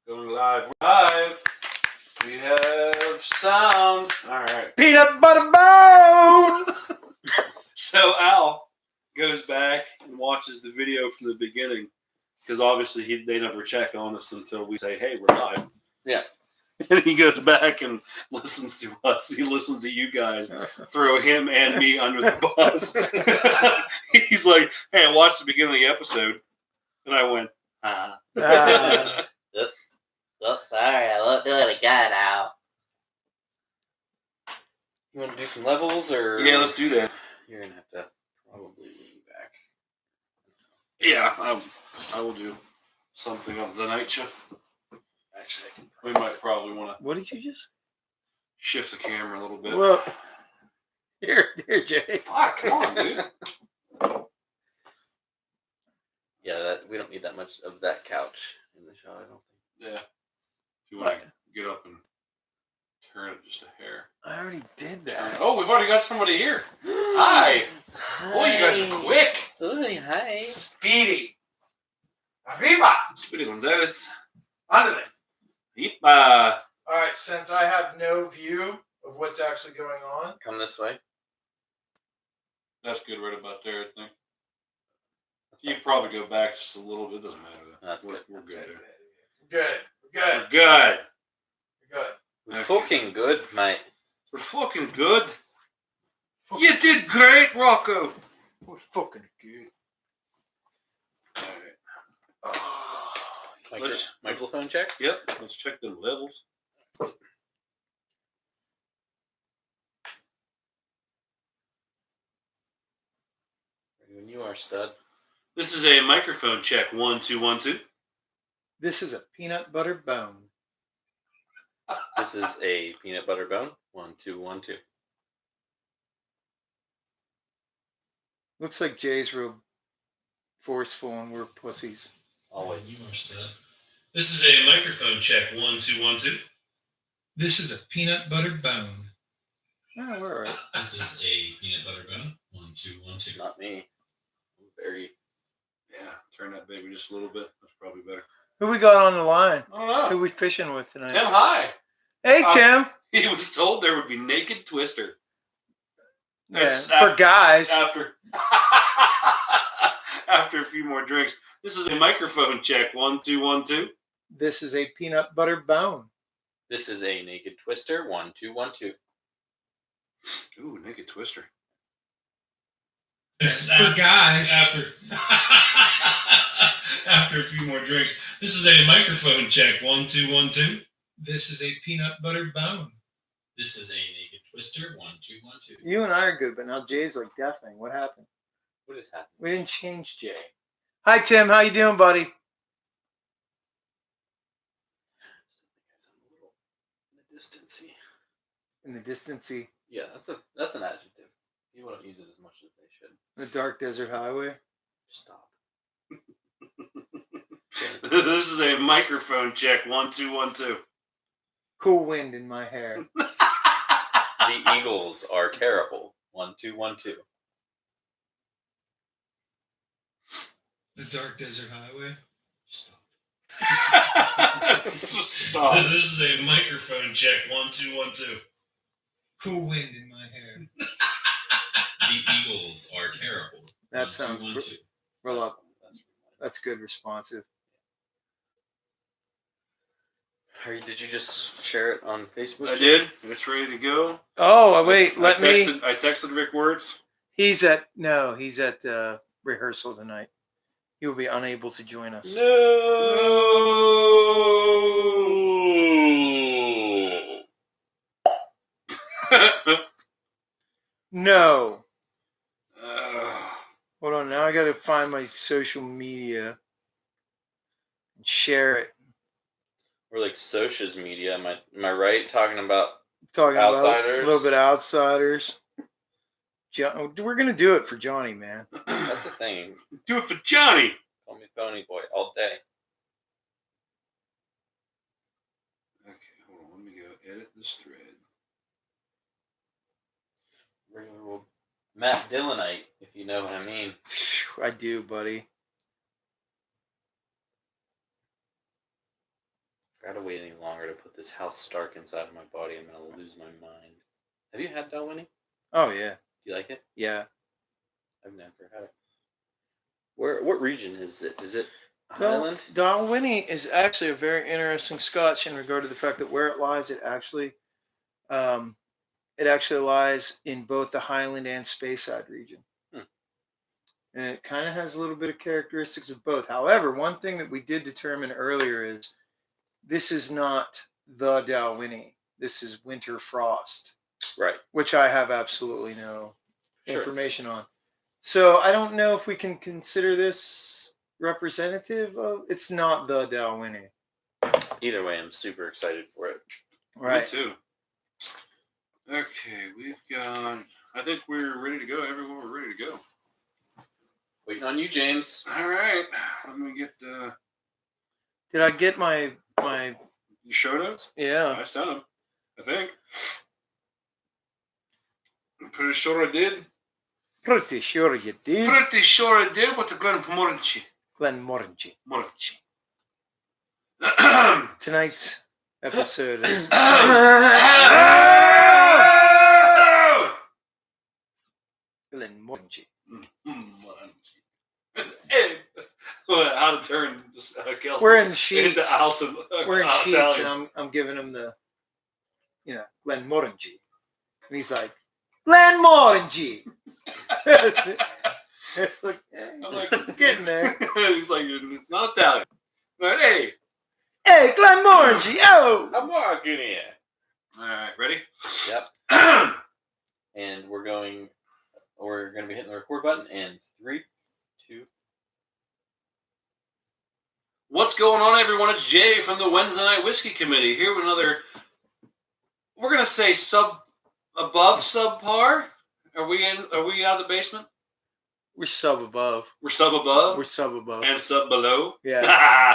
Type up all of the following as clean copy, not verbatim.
Going live. We're live. We have sound. All right. Peanut butter bone! So Al goes back and watches the video from the beginning because obviously they never check on us until we say, hey, we're live. Yeah. And he goes back and listens to us. He listens to you guys throw him and me under the bus. He's like, hey, I watched the beginning of the episode. And I went, Oops, sorry, I won't do it again now. You want to do some levels, or? Yeah, let's do that. You're going to have to probably lean back. Yeah, I will do something of the nature. Actually, We might probably want to what did you just? shift the camera a little bit. Well, here, Jay. Fuck, come on, dude. Yeah, we don't need that much of that couch in the shot, I don't think. Yeah. If you want to get up and turn it just a hair. I already did that. Oh, we've already got somebody here. Hi. Boy, you guys are quick. Ooh, hi. Speedy. Arriba. Speedy Gonzalez. Ándale. Yeepa. All right, since I have no view of what's actually going on, Come this way. That's good right about there, I think. You can probably go back just a little bit. It doesn't matter. That's good. We're good there. good. We're good. Good. Fucking good, mate. We're fucking good. You did great, Rocco. We're fucking good. All right. Microphone checks? Yep. Let's check them levels. When you are, stud. This is a microphone check. 1 2 1 2. This is a peanut butter bone. This is a peanut butter bone. 1 2 1 2. Looks like Jay's real forceful and we're pussies. Always. You are stud. This is a microphone check. 1 2 1 2. This is a peanut butter bone. Oh, we're all right. This is a peanut butter bone. 1 2 1 2. Not me. I'm very. Yeah, turn that baby just a little bit. That's probably better. Who we got on the line? I don't know. Who we fishing with tonight? Tim, hi. Hey, Tim. He was told there would be naked twister. Yeah, That's for guys. After after a few more drinks. This is a microphone check. 1 2 1 2. This is a peanut butter bone. This is a naked twister. 1 2 1 2. Ooh, naked twister. For guys. After a few more drinks. This is a microphone check. 1 2 1 2. This is a peanut butter bone. This is a naked twister. 1 2 1 2. You and I are good, but now Jay's like deafening. What happened? What just happened? We didn't change Jay. Hi, Tim. How you doing, buddy? In the distancy. In the distancy. Yeah, that's an adjective. People don't use it as much as they should. The dark desert highway. Stop. This is a microphone check. 1 2 1 2. Cool wind in my hair. The Eagles are terrible. 1 2 1 2. The dark desert highway. Stop. This is a microphone check. 1 2 1 2. Cool wind in my hair. The Eagles are terrible. That 1 sounds 2 1 2. real up. That's good, responsive. Did you just share it on Facebook? I did. It's ready to go. Oh, wait. I me. texted Rick Words. He's at rehearsal tonight. He will be unable to join us. No. No. Hold on. Now I got to find my social media and share it. We're like socials media. Am I right? Talking about About outsiders? a little bit of outsiders. We're going to do it for Johnny, man. That's the thing. Do it for Johnny. Call me Pony Boy all day. Okay, hold on. Let me go edit this thread. Regular old Matt Dillonite, if you know what I mean. I do, buddy. gotta wait any longer to put this house Stark inside of my body. I'm gonna lose my mind. Have you had Dalwhinnie? Oh yeah, Do you like it? yeah. I've never had it. What region is it? Is it Highland? Dalwhinnie is actually a very interesting Scotch in regard to the fact that where it lies, it actually lies in both the Highland and Speyside region. And it kind of has a little bit of characteristics of both. However, one thing that we did determine earlier is this is not the Dalwhinnie. This is Winter Frost, Right. which I have absolutely no Sure. information on. So I don't know if we can consider this representative of. It's not the Dalwhinnie. Either way, I'm super excited for it. Me too. Okay, we've got. I think we're ready to go. Everyone, we're ready to go. Waiting on you, James. All right. Let me get Did I get my? you show notes. Yeah. I sent them. I think. I'm pretty sure I did. Pretty sure you did. Pretty sure I did with the Glenmorangie. Glenmorangie. Morangie. Tonight's episode is. Glenmorangie. Hey, how to turn Celtic We're in sheets. into Alton. We're in sheets, Italian. and I'm giving him the, Glenmorangie, and he's like, Glenmorangie. Like, I'm like, getting there. He's like, it's not Italian. But hey, Glenmorangie. Oh. I'm walking here. all right, ready? Yep. And we're gonna be hitting the record button in 3, 2. What's going on, everyone? It's Jay from the Wednesday Night Whiskey Committee here with another. We're gonna say above subpar. Are we out of the basement? We're sub above. We're sub above. We're sub above. And sub below. Yeah.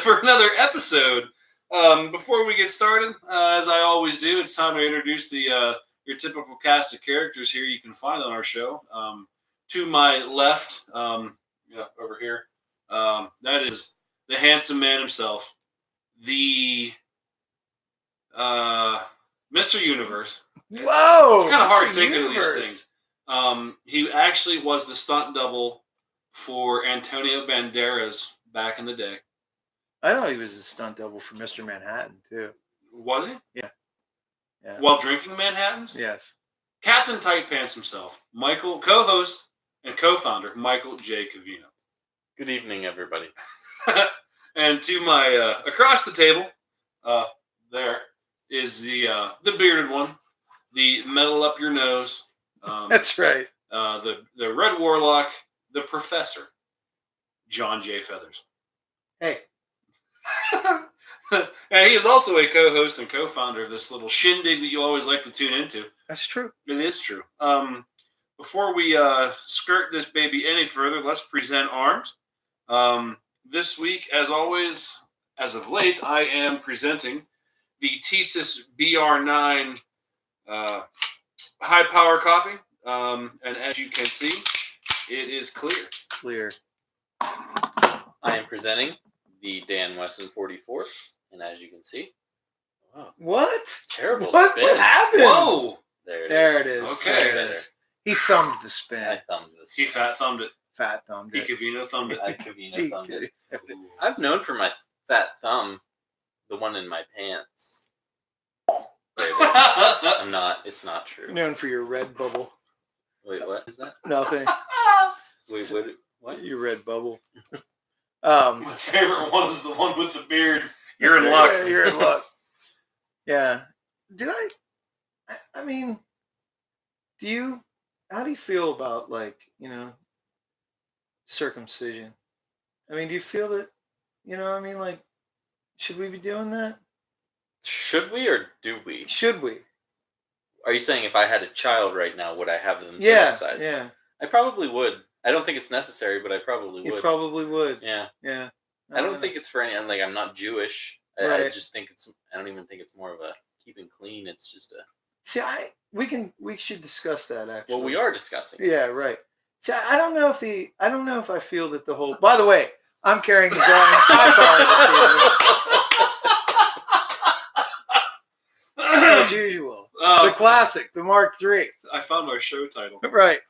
For another episode. Before we get started, as I always do, it's time to introduce your typical cast of characters here you can find on our show. To my left, over here, that is the handsome man himself, the Mr. Universe. Whoa! It's kind of hard Mr. thinking of these Universe. things. He actually was the stunt double for Antonio Banderas back in the day. I thought he was a stunt double for Mr. Manhattan too. Was he? Yeah. While drinking Manhattans? Yes. Captain Tight Pants himself, Michael, co-host and co-founder, Michael J. Cavino. Good evening, everybody. And to my across the table, there is the bearded one, the metal up your nose. That's right. The Red Warlock, the Professor, John J. Feathers. Hey. And he is also a co-host and co-founder of this little shindig that you always like to tune into. That's true. It is true. Before we skirt this baby any further, let's present arms. This week, as always, as of late, I am presenting the Thesis BR9 high power copy. And as you can see, it is clear. Clear. I am presenting the Dan Wesson 44, and as you can see, What? terrible What spin. happened? Whoa! There it is. Okay. There it is. He thumbed the spin. I thumbed this. He fat thumbed it. Fat thumbed He it. Cavino thumbed it. I Cavino thumbed it. Ooh. I've known for my fat thumb, the one in my pants. There it is. I'm not. It's not true. Known for your red bubble. Wait, what is that? Nothing. Wait, what? Your red bubble. My favorite one is the one with the beard. You're in luck. Yeah, you're in luck. Yeah. Did I mean, how do you feel about, circumcision? I mean, do you feel that, should we be doing that? Should we or do we? Should we? Are you saying if I had a child right now, would I have them Yeah. circumcised? Yeah. I probably would. I don't think it's necessary, but I probably You would. probably would. Yeah. Yeah. I don't think it's for any. Like, I'm not Jewish. I Right. just think it's. I don't even think it's more of a keeping clean. It's just a. See, we should discuss that actually. Well, we are discussing. Yeah, right. See, I don't know if I feel that the whole. By the way, I'm carrying the Brian Pie card this evening. classic, the Mark III. I found our show title. Right.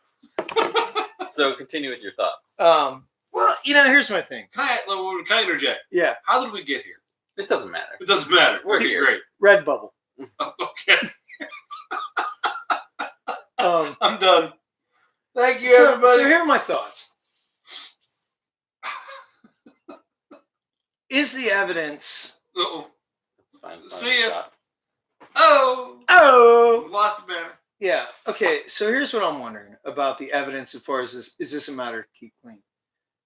So continue with your thought. Well, here's my thing. Can I interject? Yeah, How did we get here? It doesn't matter. It doesn't matter. We're Okay, here. Great. Redbubble. Okay. Um, I'm done. Thank you, so everybody. here are my thoughts. Is the evidence? Uh-oh. That's fine. See ya. Shot. Oh, We lost the banner. yeah. Okay, so here's what I'm wondering about the evidence as far as this. Is this a matter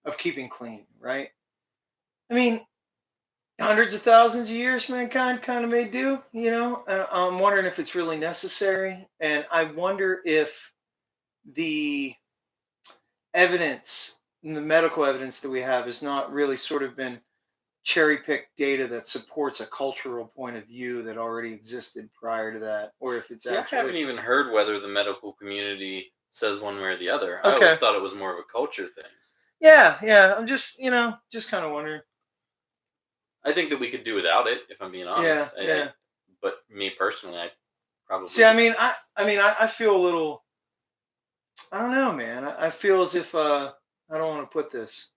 of keeping clean, right? I mean, hundreds of thousands of years, mankind kind of may do. I'm wondering if it's really necessary, and I wonder if the evidence, the medical evidence that we have, has not really sort of been cherry-picked data that supports a cultural point of view that already existed prior to that, or if it's See, actually. I haven't even heard whether the medical community says one way or the other. I Okay. always thought it was more of a culture thing. Yeah. I'm just kind of wondering. I think that we could do without it, if I'm being honest. Yeah. But me personally, I probably. See, I feel a little. I don't know, man. I feel as if I don't want to put this.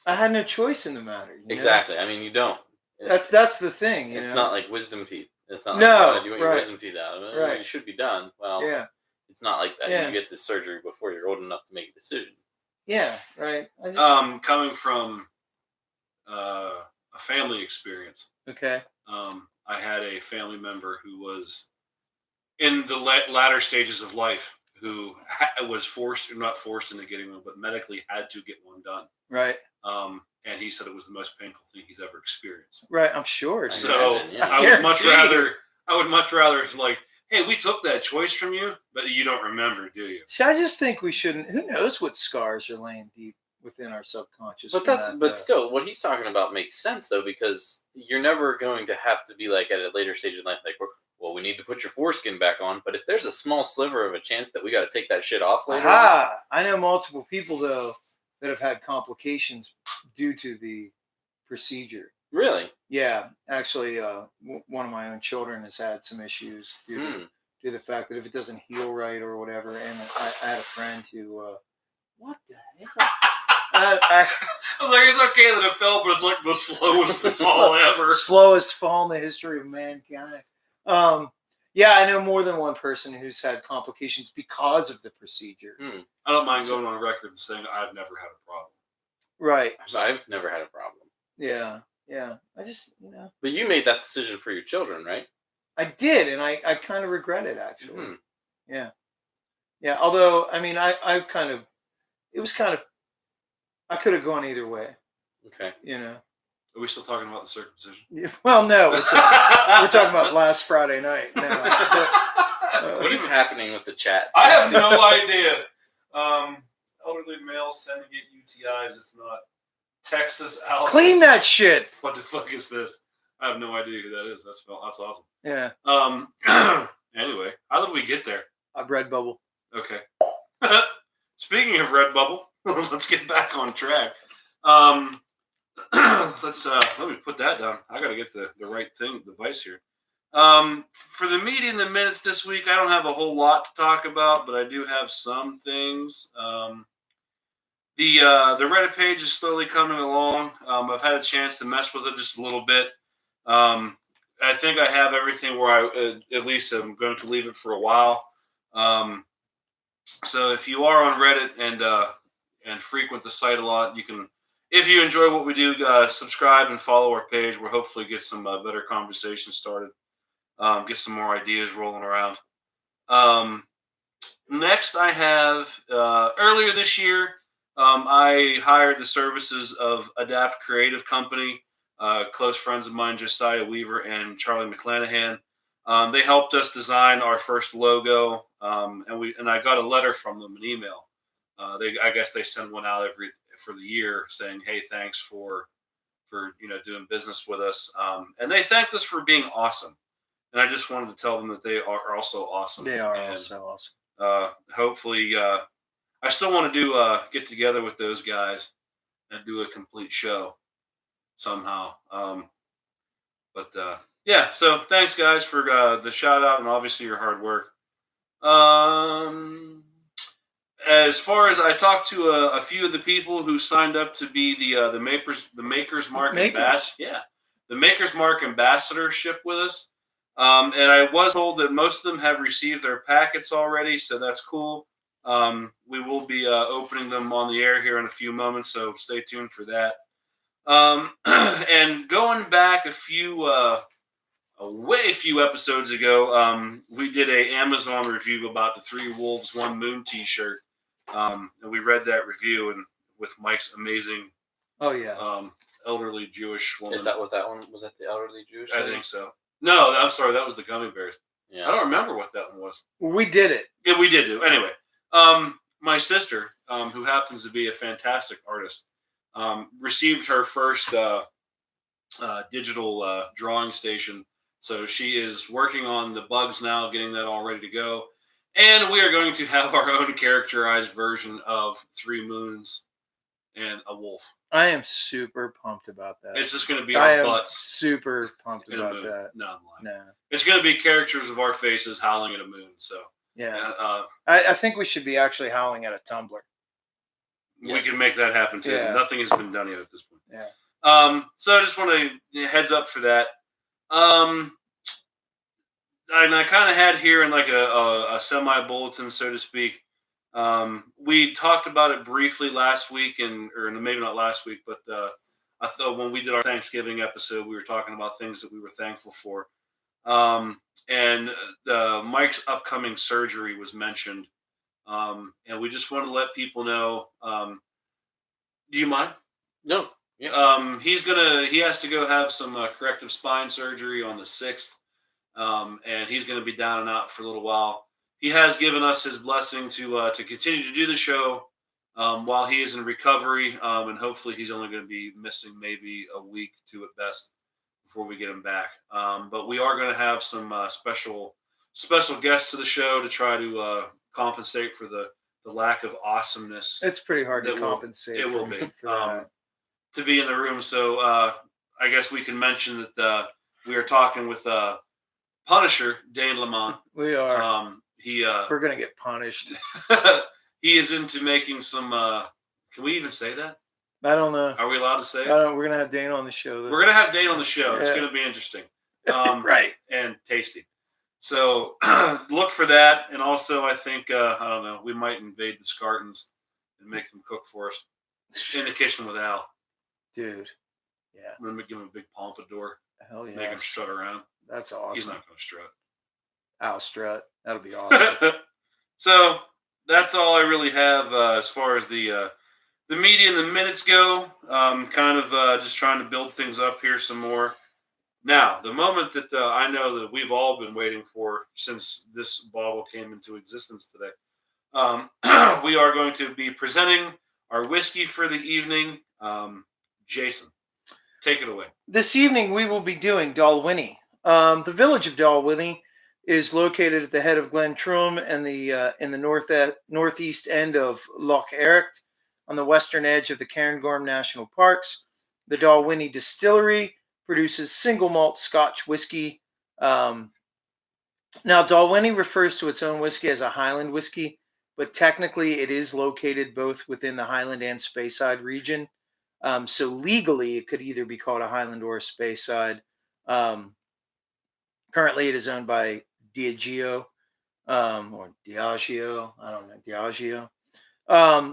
I had no choice in the matter. Exactly. I mean, you don't. That's the thing. It's not like wisdom teeth. It's not No, like, you want your right. wisdom teeth out. Right. You should be done. Well, Yeah. it's not like that. Yeah. You get this surgery before you're old enough to make a decision. Yeah. Right. I just, Coming from a family experience, okay. I had a family member who was in the latter stages of life who was not forced into getting one, but medically had to get one done. Right. And he said it was the most painful thing he's ever experienced. Right. I'm sure. So imagine, yeah. I would much Guaranteed. rather like, hey, we took that choice from you, but you don't remember, do you? See, I just think we shouldn't. Who knows what scars are laying deep within our subconscious? But still, what he's talking about makes sense though, because you're never going to have to be like at a later stage in life, like, well, we need to put your foreskin back on. But if there's a small sliver of a chance that we got to take that shit off later, I know multiple people though that have had complications due to the procedure. really, Yeah, actually, one of my own children has had some issues due to the fact that if it doesn't heal right or whatever. And I had a friend who, what the hell? I was like, it's okay that it fell, but it's like the slowest fall ever. Slowest fall in the history of mankind. Yeah, I know more than one person who's had complications because of the procedure. I don't mind going on record and saying I've never had a problem. Right. so I've never had a problem. Yeah. I just, But you made that decision for your children, right? I did, and I kind of regret it actually. Yeah. Although, I mean, I kind of, it was kind of, I could have gone either way. Okay. Are we still talking about the circumcision? Yeah, well, no, we're talking about last Friday night now. But, What is happening with the chat? I have no idea. Elderly males tend to get UTIs, if not Texas Alice. clean that shit. What the fuck is this? I have no idea who that is. That's awesome. Yeah, Anyway, how did we get there? a Redbubble. Okay. Speaking of Redbubble, let's get back on track. Let me put that down. I got to get the right device here. For the media in the minutes this week, I don't have a whole lot to talk about, but I do have some things. The Reddit page is slowly coming along. I've had a chance to mess with it just a little bit. I think I have everything where I at least am going to leave it for a while. So if you are on Reddit and frequent the site a lot, you can, if you enjoy what we do, subscribe and follow our page. We'll hopefully get some better conversations started, get some more ideas rolling around. Next, I have earlier this year, I hired the services of Adapt Creative Company, close friends of mine, Josiah Weaver and Charlie McClanahan. They helped us design our first logo, and I got a letter from them, an email. I guess they send one out for the year saying, "Hey, thanks for doing business with us," and they thanked us for being awesome. And I just wanted to tell them that they are also awesome. They are also awesome. Hopefully, I still want to do get together with those guys and do a complete show somehow. But yeah, so thanks guys for the shout out and obviously your hard work. As far as I talked to a few of the people who signed up to be the Makers Mark the Makers Mark ambassadorship with us, and I was told that most of them have received their packets already, so that's cool. We will be opening them on the air here in a few moments, so stay tuned for that. And going back a way few episodes ago, we did a Amazon review about the 3 Wolves, 1 Moon T-shirt, and we read that review and with Mike's amazing, elderly Jewish woman. Is that what that one was? That the elderly Jewish? I think so. No, I'm sorry, that was the Gummy Bears. Yeah. I don't remember what that one was. We did it. Yeah, we did do. Anyway, my sister, who happens to be a fantastic artist, received her first digital drawing station. So she is working on the bugs now, getting that all ready to go. And we are going to have our own characterized version of 3 moons and a wolf. I am super pumped about that. It's just going to be our butts. Super pumped about that. No, I'm lying. No. It's going to be characters of our faces howling at a moon. So yeah, I think we should be actually howling at a tumbler. We can make that happen too. Yeah. Nothing has been done yet at this point. Yeah. So I just want to heads up for that. And I kind of had here in like a semi-bulletin, so to speak. We talked about it briefly last week, or maybe not last week, but I thought when we did our Thanksgiving episode, we were talking about things that we were thankful for. And Mike's upcoming surgery was mentioned. And we just want to let people know. Do you mind? No. Yeah. He has to go have some corrective spine surgery on the 6th. And he's going to be down and out for a little while. He has given us his blessing to continue to do the show while he is in recovery, and hopefully he's only going to be missing maybe a week to at best before we get him back. But we are going to have some special guests to the show to try to compensate for the lack of awesomeness. It's pretty hard to compensate. It will be for that. To be in the room. So I guess we can mention that we are talking with Punisher Dane Lamont. We are. We're gonna get punished. He is into making some. Can we even say that? I don't know. Are we allowed to say it? We're gonna have Dane on the show. Though. We're gonna have Dane on the show. Yeah. It's gonna be interesting, right? And tasty. So look for that. And also, I think I don't know. We might invade the Scartans and make them cook for us in the kitchen with Al. Dude, yeah. I'm gonna give him a big pompadour. Hell yeah. Make him strut around. That's awesome. He's not gonna strut. Al strut. That'll be awesome. So that's all I really have as far as the media and the minutes go. Kind of just trying to build things up here some more. Now, the moment that I know that we've all been waiting for since this bottle came into existence today, we are going to be presenting our whiskey for the evening. Jason, take it away. This evening we will be doing Dalwhinnie. The village of Dalwhinnie is located at the head of Glen Trum and in the northeast end of Loch Ericht on the western edge of the Cairngorm National Parks. The Dalwhinnie Distillery produces single malt Scotch whiskey. Now, Dalwhinnie refers to its own whiskey as a Highland whiskey, but technically it is located both within the Highland and Speyside region. So legally, it could either be called a Highland or a Speyside. Currently, it is owned by Diageo, or Diageo. I don't know, Diageo.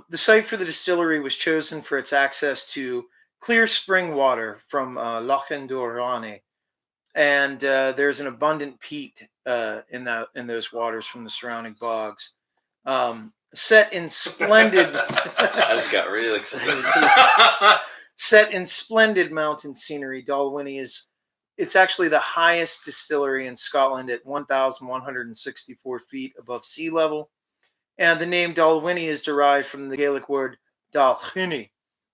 The site for the distillery was chosen for its access to clear spring water from Loch Endurane, and there's an abundant peat in those waters from the surrounding bogs. Set in splendid. I just got really excited. Set in splendid mountain scenery, Dalwhinnie it's actually the highest distillery in Scotland at 1,164 feet above sea level. And the name Dalwhinnie is derived from the Gaelic word Dalwhinnie,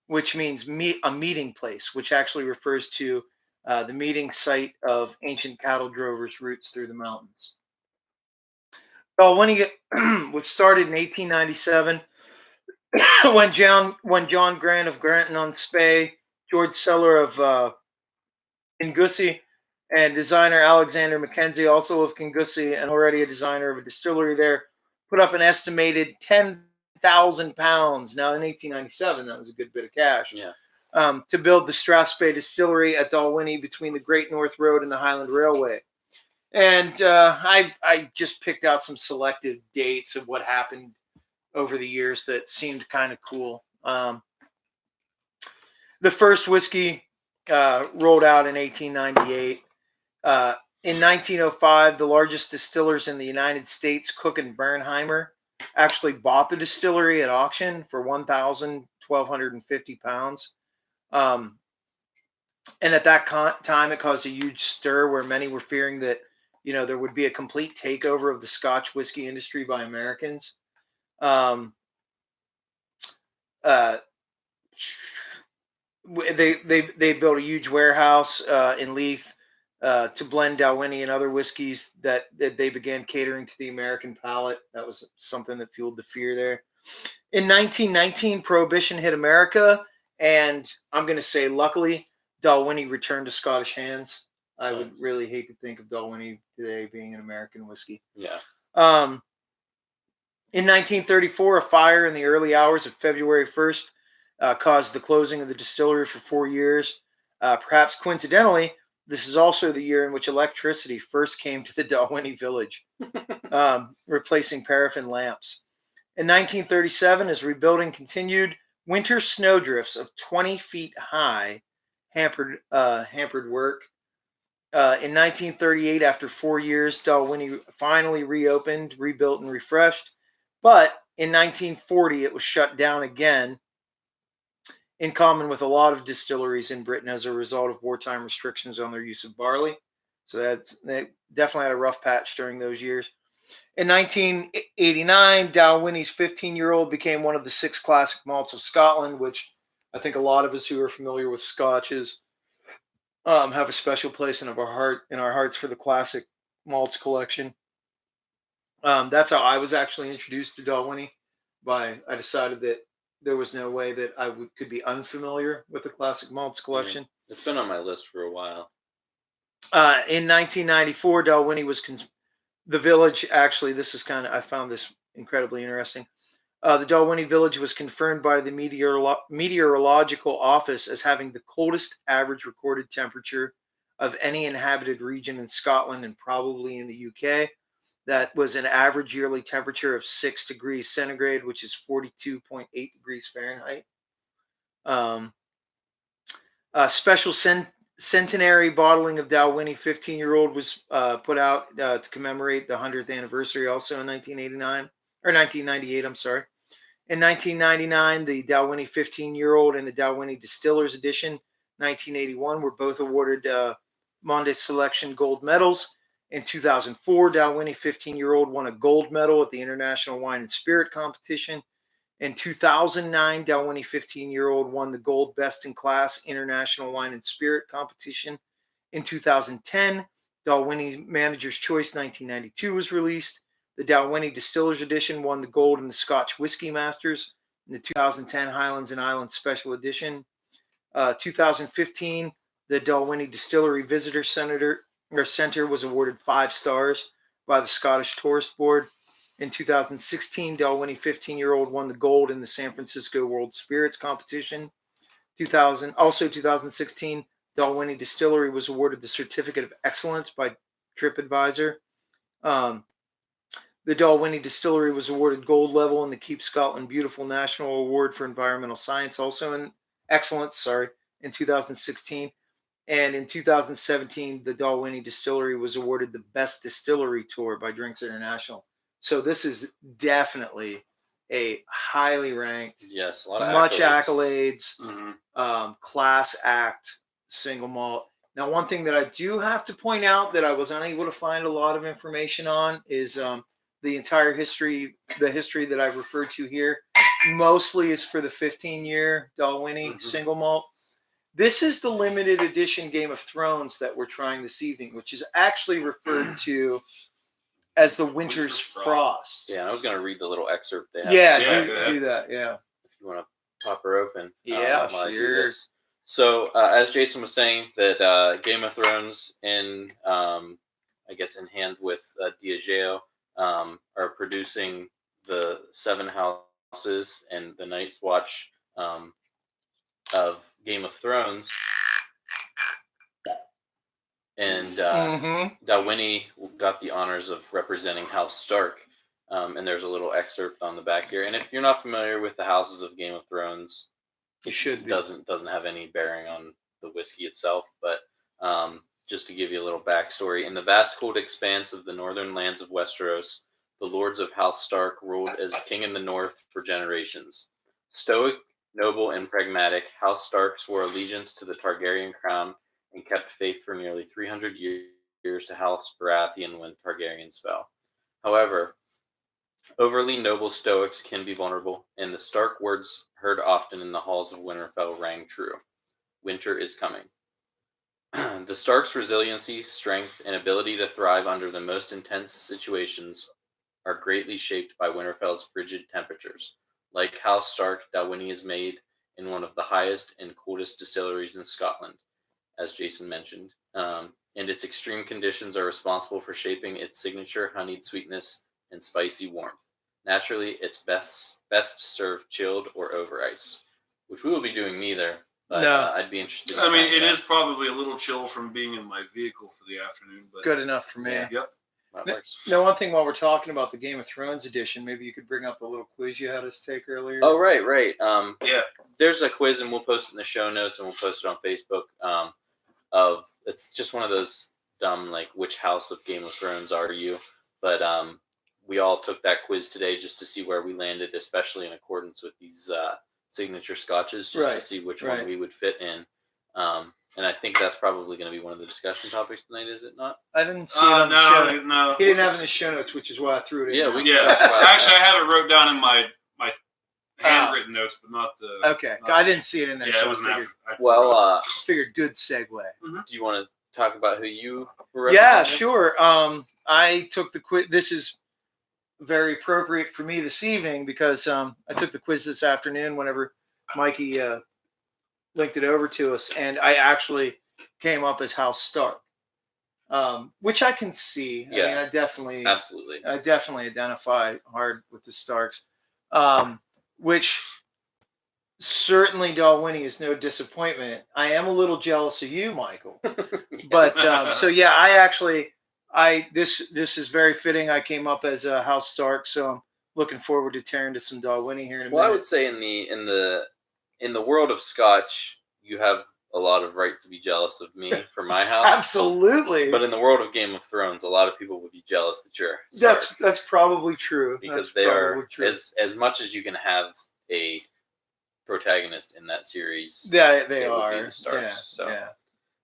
which means a meeting place, which actually refers to the meeting site of ancient cattle drovers' routes through the mountains. Dalwhinnie was started in 1897 when John Grant of Granton-on-Spey, George Seller of Ingussy, And designer Alexander Mackenzie, also of Kingussie and already a designer of a distillery there, put up an estimated 10,000 pounds. Now, in 1897, that was a good bit of cash. Yeah. To build the Strathspey Distillery at Dalwhinnie between the Great North Road and the Highland Railway. And I just picked out some selective dates of what happened over the years that seemed kind of cool. The first whiskey rolled out in 1898. In 1905, the largest distillers in the United States, Cook and Bernheimer, actually bought the distillery at auction for £1,250. And at that time, it caused a huge stir where many were fearing that, there would be a complete takeover of the Scotch whiskey industry by Americans. They built a huge warehouse in Leith to blend Dalwhinnie and other whiskeys that they began catering to the American palate. That was something that fueled the fear there. In 1919, Prohibition hit America, and I'm going to say, luckily, Dalwhinnie returned to Scottish hands. I would really hate to think of Dalwhinnie today being an American whiskey. Yeah. In 1934, a fire in the early hours of February 1st caused the closing of the distillery for 4 years. Perhaps coincidentally, this is also the year in which electricity first came to the Dalwhinnie village, replacing paraffin lamps. In 1937, as rebuilding continued, winter snowdrifts of 20 feet high hampered work. In 1938, after 4 years, Dalwhinnie finally reopened, rebuilt, and refreshed. But in 1940, it was shut down again, in common with a lot of distilleries in Britain as a result of wartime restrictions on their use of barley. So they definitely had a rough patch during those years. In 1989, Dalwhinnie's 15-year-old became one of the 6 classic malts of Scotland, which I think a lot of us who are familiar with Scotches have a special place in our hearts for the classic malts collection. That's how I was actually introduced to Dalwhinnie. I decided that there was no way that I could be unfamiliar with the classic malts collection. Yeah, it's been on my list for a while. In 1994, Dalwhinnie was the village. Actually, I found this incredibly interesting. The Dalwhinnie village was confirmed by the meteorological office as having the coldest average recorded temperature of any inhabited region in Scotland and probably in the UK. That was an average yearly temperature of 6 degrees centigrade, which is 42.8 degrees Fahrenheit. A special centenary bottling of Dalwhinnie 15-year-old was put out to commemorate the 100th anniversary also in 1998, I'm sorry. In 1999, the Dalwhinnie 15-year-old and the Dalwhinnie Distillers Edition 1981 were both awarded Mondes Selection gold medals. In 2004, Dalwhinnie 15-year-old won a gold medal at the International Wine and Spirit Competition. In 2009, Dalwhinnie 15-year-old won the gold Best in Class International Wine and Spirit Competition. In 2010, Dalwhinnie Manager's Choice 1992 was released. The Dalwhinnie Distillers Edition won the gold in the Scotch Whisky Masters in the 2010 Highlands and Islands Special Edition. 2015, the Dalwhinnie Distillery Visitor Center was awarded 5 stars by the Scottish Tourist Board. In 2016, Dalwhinnie 15-year-old won the gold in the San Francisco World Spirits Competition. 2016, Dalwhinnie Distillery was awarded the Certificate of Excellence by TripAdvisor. The Dalwhinnie Distillery was awarded gold level in the Keep Scotland Beautiful National Award for Environmental Science, also in excellence, in 2016. And in 2017, the Dalwhinnie Distillery was awarded the Best Distillery Tour by Drinks International. So this is definitely a highly ranked, yes, a lot of much accolades. Class act single malt. Now, one thing that I do have to point out that I was unable to find a lot of information on is the entire history. The history that I've referred to here mostly is for the 15-year Dalwhinnie single malt. This is the limited edition Game of Thrones that we're trying this evening, which is actually referred to as the Winter's Frost. Yeah, I was going to read the little excerpt they have. Yeah, do that. Yeah. If you want to pop her open. Yeah, while I do sure. this. So, as Jason was saying, that Game of Thrones, I guess in hand with Diageo, are producing the 7 houses and the Night's Watch of Game of Thrones. And Dalwhinnie got the honors of representing House Stark. And there's a little excerpt on the back here. And if you're not familiar with the houses of Game of Thrones, You should be. doesn't have any bearing on the whiskey itself, but just to give you a little backstory, in the vast cold expanse of the northern lands of Westeros, the lords of House Stark ruled as king in the north for generations. Stoic, noble, and pragmatic, House Stark swore allegiance to the Targaryen crown and kept faith for nearly 300 years to House Baratheon when Targaryens fell. However, overly noble Stoics can be vulnerable, and the Stark words heard often in the halls of Winterfell rang true. Winter is coming. The Starks' resiliency, strength, and ability to thrive under the most intense situations are greatly shaped by Winterfell's frigid temperatures. Like House Stark, Dalwhinnie is made in one of the highest and coldest distilleries in Scotland, as Jason mentioned, and its extreme conditions are responsible for shaping its signature honeyed sweetness and spicy warmth. Naturally, it's best served chilled or over ice, which we will be doing neither. But No. I'd be interested. In I mean, trying it that. is probably a little chill from being in my vehicle for the afternoon, but Good enough for me. Yeah. Yep. That No. works. Now, one thing while we're talking about the Game of Thrones edition, maybe you could bring up the little quiz you had us take earlier. Oh, right. Yeah. There's a quiz, and we'll post it in the show notes, and we'll post it on Facebook. It's just one of those dumb, like, which house of Game of Thrones are you? But we all took that quiz today just to see where we landed, especially in accordance with these signature scotches, just to Right, see which right. one we would fit in. And I think that's probably going to be one of the discussion topics tonight, is it not? I didn't see it on the show notes. no. He didn't have it in the show notes, which is why I threw it in. Yeah, now. we can Yeah, talk about it. actually, I have it wrote down in my handwritten notes, but not the. Okay, not I the- didn't see it in there. Yeah, so it wasn't I figured, after. Well, figured good segue. do you want to talk about who you were Yeah, representing? sure. I took the quiz. This is very appropriate for me this evening because I took the quiz this afternoon whenever Mikey linked it over to us, and I actually came up as House Stark, which I can see. Yeah. I mean, Absolutely. I definitely identify hard with the Starks, which certainly Dalwhinnie is no disappointment. I am a little jealous of you, Michael. But so yeah, this is very fitting. I came up as a House Stark, so I'm looking forward to tearing to some Dalwhinnie here in a Well, I minute. would say in the world of Scotch, you have a lot of right to be jealous of me for my house. Absolutely. But in the world of Game of Thrones, a lot of people would be jealous that you're Stark, That's probably true. because That's they probably are true. as much as you can have a protagonist in that series. Yeah, they it would be are. the Starks, Yeah, so.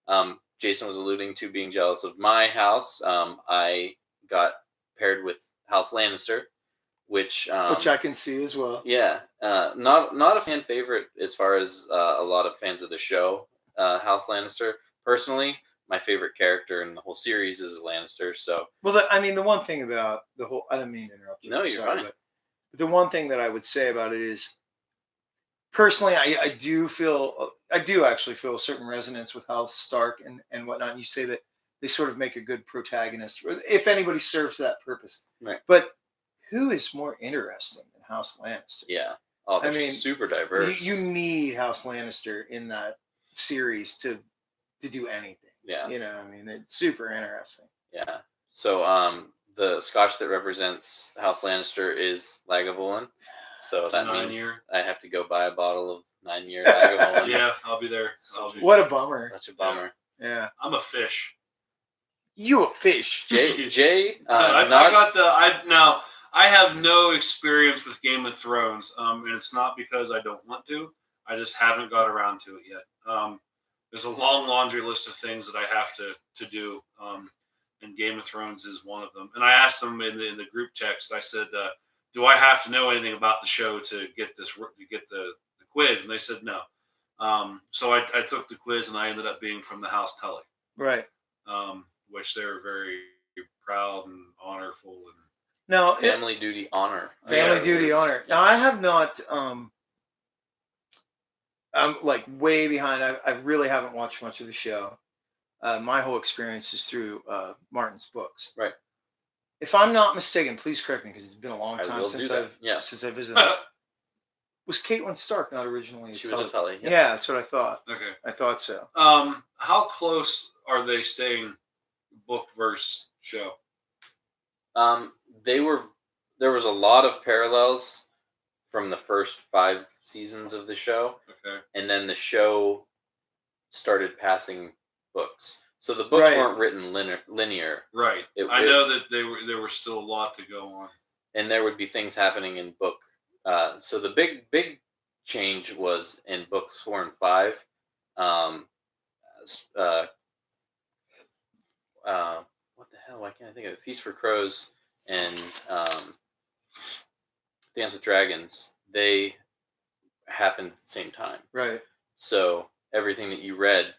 yeah. Jason was alluding to being jealous of my house. I got paired with House Lannister, which Which I can see as well. yeah, not a fan favorite as far as a lot of fans of the show. House Lannister, personally, my favorite character in the whole series is Lannister. So Well, the one thing about the whole, I didn't mean to interrupt you. No, I'm you're sorry, fine. But the one thing that I would say about it is, personally, I do actually feel a certain resonance with House Stark and whatnot. And you say that they sort of make a good protagonist, if anybody serves that purpose. Right. But who is more interesting than House Lannister? yeah, they're I mean, super diverse. You need House Lannister in that series to do anything. Yeah. You know, I mean, it's super interesting. Yeah. So the Scotch that represents House Lannister is Lagavulin. So that 9 means year. I have to go buy a bottle of 9-year Lagavulin. Yeah, I'll be there. What a bummer. Such a bummer. Yeah. I'm a fish. You a fish. Jay, I have no experience with Game of Thrones, and it's not because I don't want to. I just haven't got around to it yet. There's a long laundry list of things that I have to do, and Game of Thrones is one of them. And I asked them in the group text. I said, "Do I have to know anything about the show to get the quiz?" And they said no. So I took the quiz, and I ended up being from the House Tully, Right. which they're very proud and honorful and. No, family duty honor. family Yeah, duty it is. honor. Now I have not I'm like way behind. I really haven't watched much of the show. My whole experience is through Martin's books. Right. If I'm not mistaken, please correct me because it's been a long I time will since do that. since I visited. Was Caitlin Stark not originally? She was a Tully. Yeah, that's what I thought. Okay. I thought so. How close are they staying book versus show? There was a lot of parallels from the first 5 seasons of the show, Okay. and then the show started passing books. So the books weren't written linear. Right. I know that there were still a lot to go on, and there would be things happening in book. So the big change was in books 4 and 5. What the hell? Why can't I think of it? Feast for Crows and Dance with Dragons. They happened at the same time. Right. So everything that you read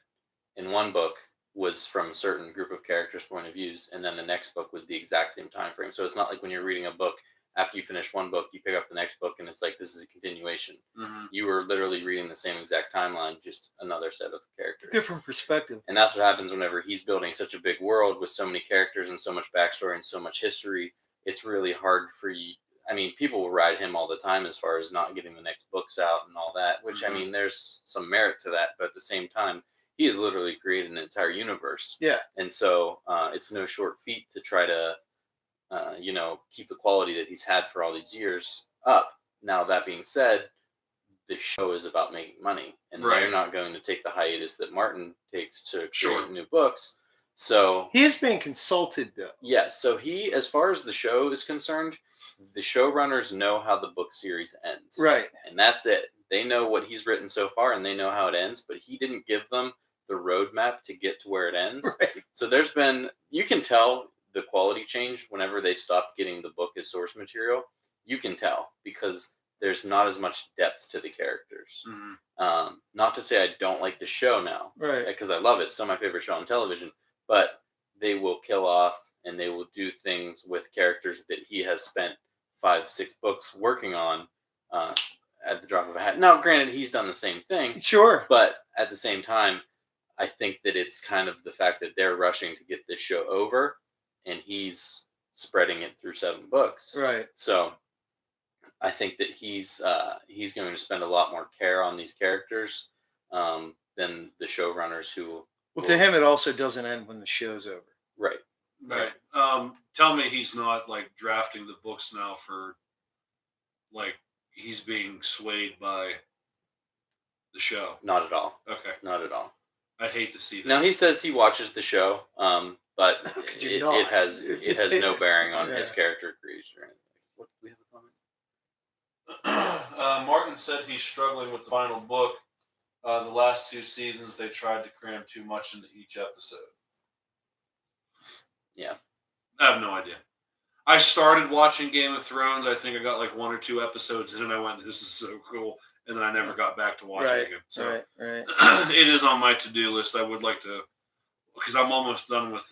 in one book was from a certain group of characters' point of views, and then the next book was the exact same time frame. So it's not like when you're reading a book, after you finish one book, you pick up the next book, and it's like, this is a continuation. Mm-hmm. You were literally reading the same exact timeline, just another set of characters. Different perspective. And that's what happens whenever he's building such a big world with so many characters and so much backstory and so much history. It's really hard for you. I mean, people will ride him all the time as far as not getting the next books out and all that, which, I mean, there's some merit to that. But at the same time, he has literally created an entire universe. Yeah. And so it's no short feat to try to, keep the quality that he's had for all these years up. Now, that being said, the show is about making money, and they're not going to take the hiatus that Martin takes to create new books. So he is being consulted, though. Yes. So he, as far as the show is concerned, the showrunners know how the book series ends. Right. And that's it. They know what he's written so far, and they know how it ends, but he didn't give them the roadmap to get to where it ends. Right. So there's been, you can tell the quality change whenever they stopped getting the book as source material. You can tell because there's not as much depth to the characters. Mm-hmm. Not to say I don't like the show now, right? Because I love it. It's still my favorite show on television. But they will kill off and they will do things with characters that he has spent 5-6 books working on at the drop of a hat. Now, granted, he's done the same thing. Sure. But at the same time, I think that it's kind of the fact that they're rushing to get this show over, and he's spreading it through 7 books. Right. So I think that he's going to spend a lot more care on these characters than the showrunners who. Well, to him, it also doesn't end when the show's over. Right. Right. Tell me he's not like drafting the books now for like he's being swayed by the show. Not at all. Okay. Not at all. I'd hate to see that. Now he says he watches the show, but it has no bearing on his character creation or anything. What do we have a comment? Martin said he's struggling with the final book. The last 2 seasons, they tried to cram too much into each episode. Yeah. I have no idea. I started watching Game of Thrones. I think I got like 1 or 2 episodes in, and I went, "This is so cool," and then I never got back to watching it again. So right. It is on my to-do list. I would like to, because I'm almost done with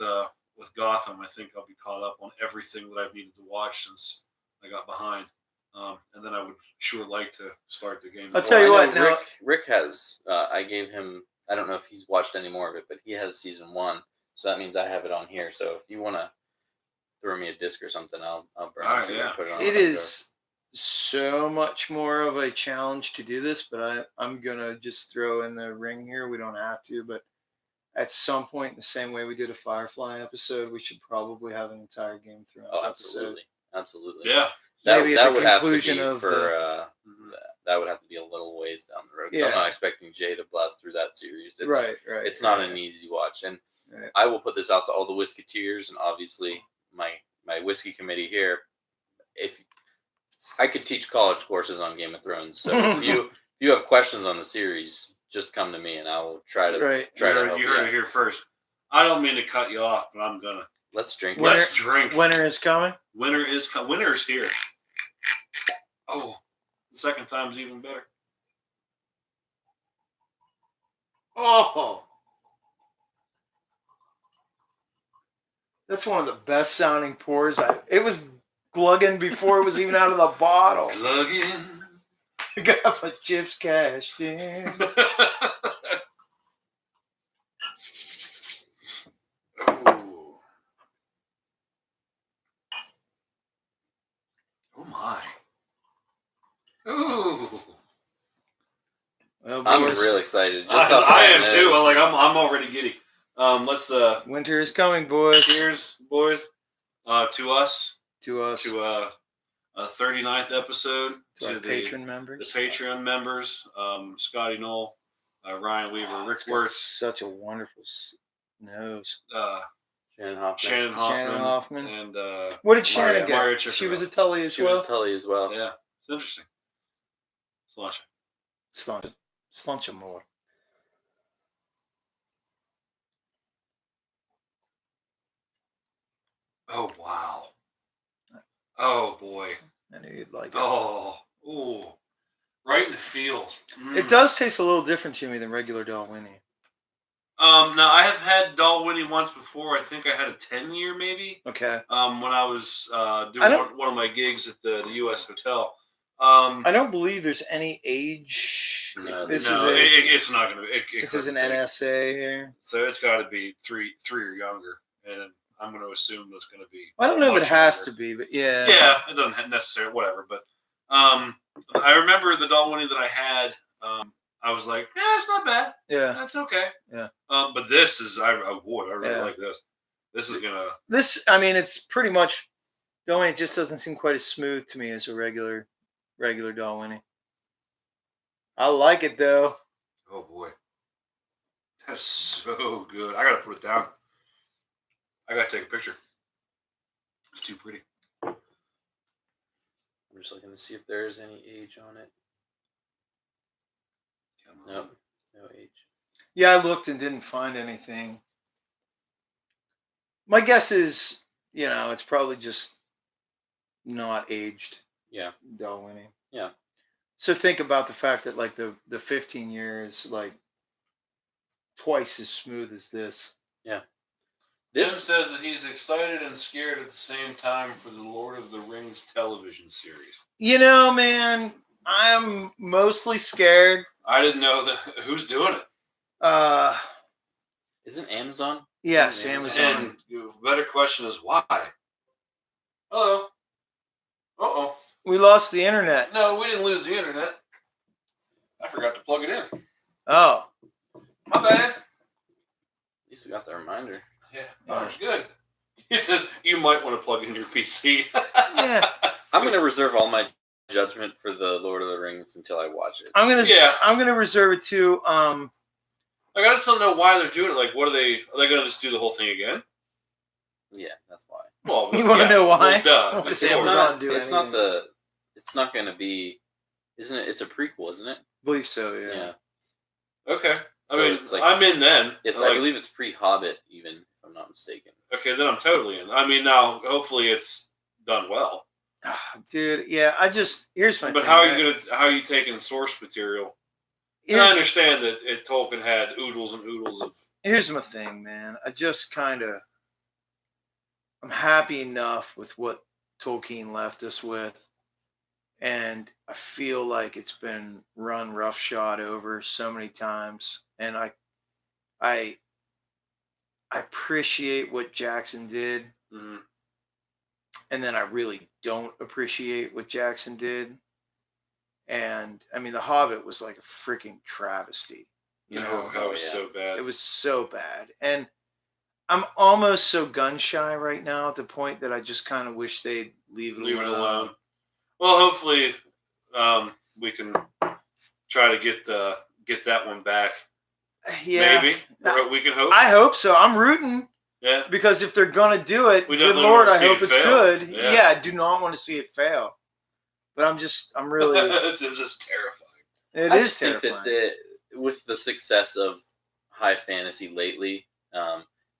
Gotham. I think I'll be caught up on everything that I've needed to watch since I got behind. And then I would sure like to start the game. I'll tell you what. Now, Rick has. I gave him. I don't know if he's watched any more of it, but he has season 1, so that means I have it on here. So if you want to throw me a disc or something, I'll bring it. Yeah. Put it on. It is so much more of a challenge to do this, but I'm gonna just throw in the ring here. We don't have to, but at some point, in the same way we did a Firefly episode, we should probably have an entire Game of Thrones absolutely. episode. Absolutely. Yeah. Maybe at the would conclusion have to be of that would have to be a little ways down the road. Yeah. I'm not expecting Jay to blast through that series. It's, right. It's not an easy watch, and Right. I will put this out to all the Whisketeers and obviously my whiskey committee here. If I could teach college courses on Game of Thrones, so if you have questions on the series, just come to me and I will try to help You heard it here first. I don't mean to cut you off, but I'm gonna. Let's drink. Let's drink. Winter is coming. Winter is here. Oh, the second time's even better. Oh, that's one of the best sounding pours. It was glugging before it was even out of the bottle. Glugging. Got my chips cashed in. Ooh. Oh my. Ooh. Well, I'm boys, real excited. Just off I that am too. nose. I'm already giddy. Let's winter is coming, boys. cheers, boys. To us, To us, to a 39th episode, to our the patron members. the Patreon members, Scotty Knoll, Ryan Weaver, Oh, Rick it's got Wirtz, such a wonderful nose. Shannon Hoffman. Shannon Hoffman, Shannon Hoffman. and What did Shannon get? Mario She was a Chipperell. Tully as She well. was a Tully as well. Yeah, it's interesting. Slash. Slunch more. Oh wow. Oh boy. I knew you'd like it. Oh. Ooh. Right in the feels. It does taste a little different to me than regular Dalwhinnie. Now I have had Dalwhinnie once before. I think I had a 10-year maybe. Okay. When I was doing I don't- one of my gigs at the U.S. Hotel. I don't believe there's any age. No, This no, is it's not gonna. this is an NSA here. So it's got to be three or younger, and I'm going to assume that's going to be. I don't know if it much has younger. to be, but yeah. Yeah, it doesn't necessarily, whatever. But I remember the Dalwhinnie that I had. I was like, yeah, it's not bad. Yeah. That's okay. Yeah. But this is, I really Yeah. like this. This is gonna. This, I mean, it's pretty much Dalwhinnie. It just doesn't seem quite as smooth to me as a regular Dalwhinnie. I like it though. Oh boy, that's so good. I gotta put it down. I gotta take a picture. It's too pretty. I'm just looking to see if there's any age on it. Nope, no age. Yeah, I looked and didn't find anything. My guess is, it's probably just not aged Yeah. Dalwhinnie. Yeah. So think about the fact that like the 15 years like twice as smooth as this. Tim This says that he's excited and scared at the same time for the Lord of the Rings television series. Man, I'm mostly scared. I didn't know that who's doing it. isn't Amazon. Yes, Amazon. Amazon. And the better question is why? Hello. Uh-oh. We lost the internet. No, we didn't lose the internet. I forgot to plug it in. Oh. My bad. At least we got the reminder. Yeah, that was good. He said you might want to plug in your PC. Yeah. I'm going to reserve all my judgment for the Lord of the Rings until I watch it. I'm Yeah. gonna reserve it too. Like, I just don't know why they're doing it. Like, what are they going to just do the whole thing again? Yeah, that's why. Well, You wanna know why? Well, duh. What is Of it? course. Amazon do It's not anything. It's not going to be. Isn't it? It's a prequel, isn't it? believe so, yeah. Yeah. Okay. I So mean, it's like- I'm in then. It's. Like, I believe it's pre-Hobbit, even if I'm not mistaken. okay, then I'm totally in. I mean, now, hopefully it's done well. Ah, dude, yeah, here's my But thing, how right? are you taking source material? And I Here's, understand that Tolkien had oodles and oodles of. here's my thing, man. I just I'm happy enough with what Tolkien left us with. And I feel like it's been run roughshod over so many times. And I appreciate what Jackson did. Mhm. And then I really don't appreciate what Jackson did. And I mean, The Hobbit was like a freaking travesty. Oh, that was yeah. so bad. It was so bad. And I'm almost so gun shy right now at the point that I just kind of wish they'd leave it alone. Well, hopefully, we can try to get that one back. Yeah. Maybe. Or we can hope. I hope so. I'm rooting Yeah. because if they're going to do it, We good definitely Lord, want to I see hope it it's fail. good. Yeah. Yeah, I do not want to see it fail. But I'm really, It's just terrifying. it I is just think terrifying. that with the success of high fantasy lately,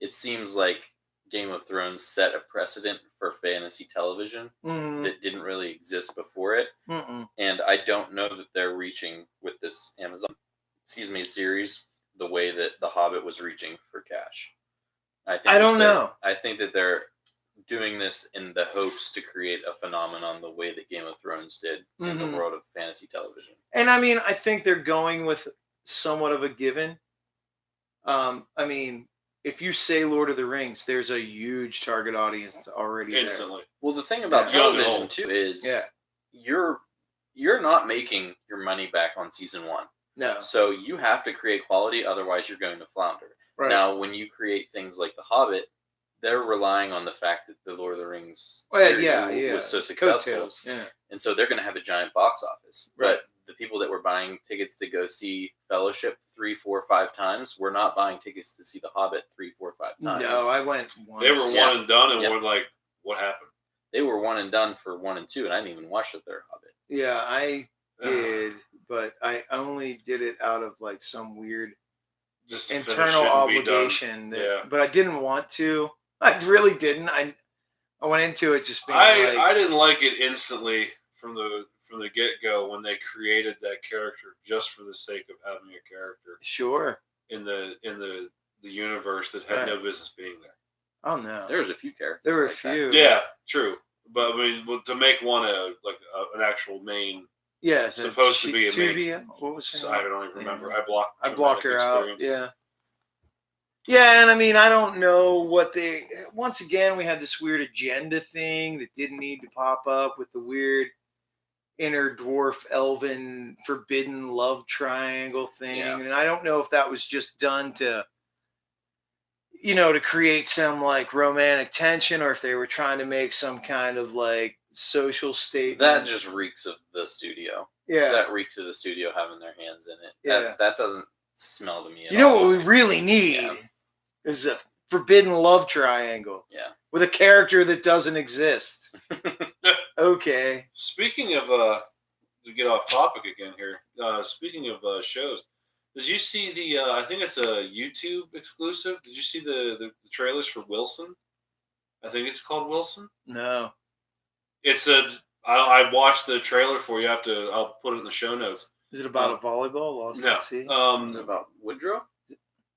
it seems like Game of Thrones set a precedent for fantasy television Mhm. that didn't really exist before it. Mm-mm. And I don't know that they're reaching with this Amazon, series the way that The Hobbit was reaching for cash. I don't know. I think that doing this in the hopes to create a phenomenon the way that Game of Thrones did in the world of fantasy television. And I mean, I think they're going with somewhat of a given. I mean, if you say Lord of the Rings, there's a huge target audience already Instantly. Well, the thing about Yeah. Young and television old. too is there. you're not making your money back on season 1. No. So you have to create quality, otherwise you're going to flounder. Right. Now, when you create things like The Hobbit, they're relying on the fact that the Lord of the Rings Well, series yeah. was so successful. Coattails. Yeah. And so they're going to have a giant box office. Right. But the people that were buying tickets to go see Fellowship 3, 4, 5 times were not buying tickets to see The Hobbit 3, 4, 5 times. No, I went once. They were one and done, and we're like, what happened? They were one and done for 1 and 2, and I didn't even watch the third Hobbit. Yeah, I did, but I only did it out of like some weird Just to finish internal it and be done. obligation. Yeah. But I didn't want to. I really didn't. I went into it just being I didn't like it instantly from the get go when they created that character just for the sake of having a character sure. in the universe that had no business being there. Oh no, There was a few characters. there were a like that. few. Yeah, true. But I mean, to make one an actual main, Yeah, supposed to be a main- Tuvia. What was her I name? don't even remember. Yeah. I I blocked traumatic her out. experiences. Yeah. Yeah, and I mean, I don't know what they. Once again, we had this weird agenda thing that didn't need to pop up with the weird inner dwarf elven forbidden love triangle thing, Yeah. and I don't know if that was just done to, to create some like romantic tension, or if they were trying to make some kind of like social statement. That just reeks of the studio. yeah. That reeks of the studio having their hands in it. Yeah. That doesn't smell to me at You know all. what we really need Yeah. is a forbidden love triangle. Yeah. With a character that doesn't exist. Okay. Speaking of to get off topic again here. Speaking of shows, did you see the? I think it's a YouTube exclusive. Did you see the trailers for Wilson? I think it's called Wilson. No. It's a. I watched the trailer for you. I'll put it in the show notes. Is it about a volleyball lost No. at sea? Is it about Woodrow?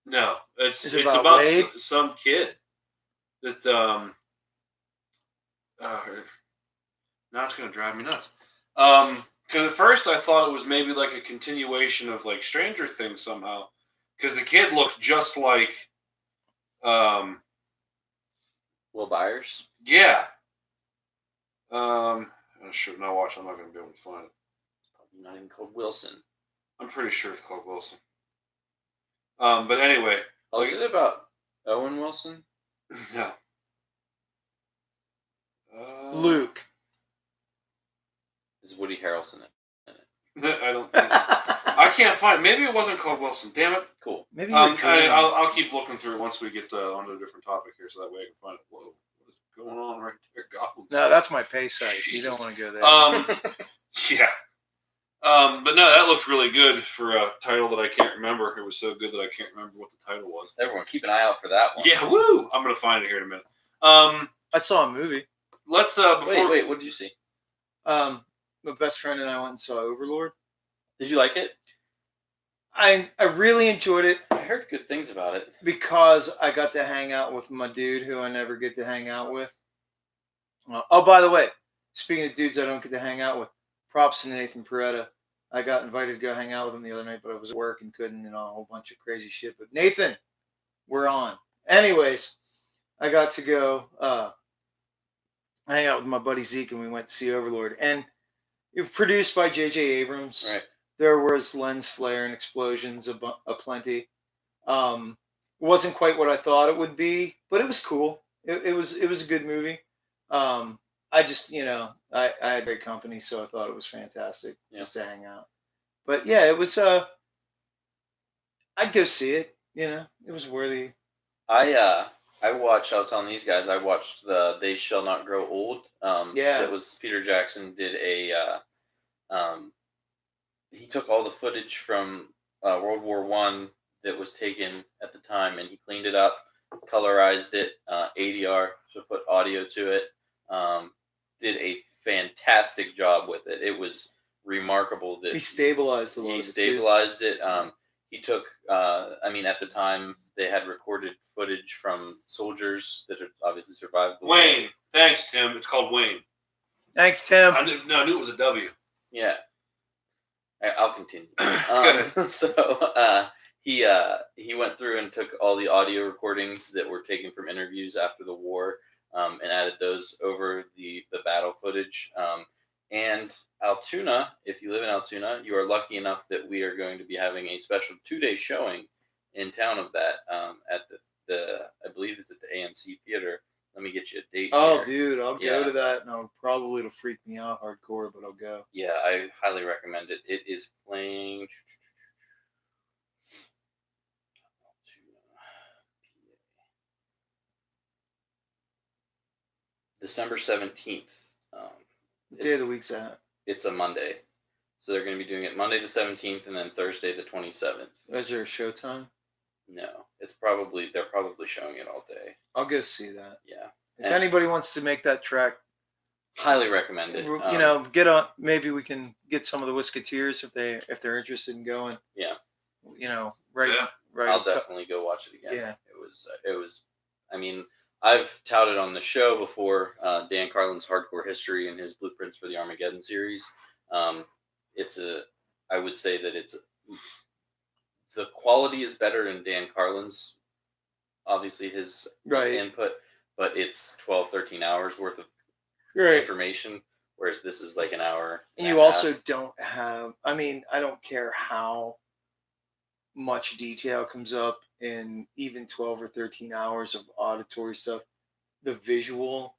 No, it's Is it it's about about Wade? some kid that now it's gonna drive me nuts. Because at first I thought it was maybe like a continuation of like Stranger Things somehow, because the kid looked just like Will Byers? yeah. I should not watch. I'm not gonna be able to find it. Probably not even called Wilson. I'm pretty sure it's called Wilson. But anyway, Oh, is it about Owen Wilson? no. Luke. Is Woody Harrelson in it? I don't think. I can't find. Maybe it wasn't called Wilson. Damn it. Cool. Maybe you're dreaming. I'll keep looking through it once we get onto a different topic here, so that way I can find it. Whoa, what is going on right there? Goblins. No, that's my pay site. You Jesus. don't want to go there. Yeah. But no, that looked really good for a title that I can't remember. It was so good that I can't remember what the title was. Everyone, keep an eye out for that one. Yeah, woo! I'm gonna find it here in a minute. I saw a movie. Let's before Wait, what did you see? My best friend and I went and saw Overlord. Did you like it? I really enjoyed it I heard good things about it. because I got to hang out with my dude who I never get to hang out with. Oh, by the way, speaking of dudes I don't get to hang out with, props to Nathan Peretta. I got invited to go hang out with him the other night, but I was at work and couldn't, and a whole bunch of crazy shit. But Nathan, we're on. Anyways, I got to go hang out with my buddy Zeke, and we went to see Overlord. And it was produced by J.J. Abrams. Right. There was lens flare and explosions aplenty. It wasn't quite what I thought it would be, but it was cool. It was a good movie. I just, I had great company, so I thought it was fantastic just to hang out. But yeah, it was. I'd go see it. It was worthy. I was telling these guys, I watched the They Shall Not Grow Old. Yeah. That was Peter Jackson did he took all the footage from World War I that was taken at the time, and he cleaned it up, colorized it, ADR, so put audio to it. Did a fantastic job with it. It was remarkable that He stabilized a lot. he of it, too. stabilized it. He took, at the time, they had recorded footage from soldiers that had obviously survived the war. Wayne. Thanks, Tim. It's called Wayne. Thanks, Tim. I knew it was a W. Yeah. I'll continue. Good. So he went through and took all the audio recordings that were taken from interviews after the war and added those over the battle footage. And Altoona, if you live in Altoona, you are lucky enough that we are going to be having a special 2-day showing in town of that at the I believe it's at the AMC Theater. Let me get you a date. Oh, here. dude, I'll go to that, and it'll freak me out hardcore, but I'll go. Yeah, I highly recommend it. It is playing December 17th. What day of the week's that? It's a Monday. So they're going to be doing it Monday the 17th and then Thursday the 27th. Is there a showtime? No, they're probably showing it all day. I'll go see that. Yeah. If anybody wants to make that trek, Highly recommend it. get on. Maybe we can get some of the Whisketeers if they're interested in going. Yeah. Right. Yeah. Right. I'll definitely go watch it again. Yeah. It was. I mean, I've touted on the show before Dan Carlin's Hardcore History and his Blueprints for the Armageddon series. I would say that the quality is better in Dan Carlin's, obviously his input, but it's 12, 13 hours worth of information, whereas this is like an hour. You also don't have, I don't care how much detail comes up in even 12 or 13 hours of auditory stuff. The visual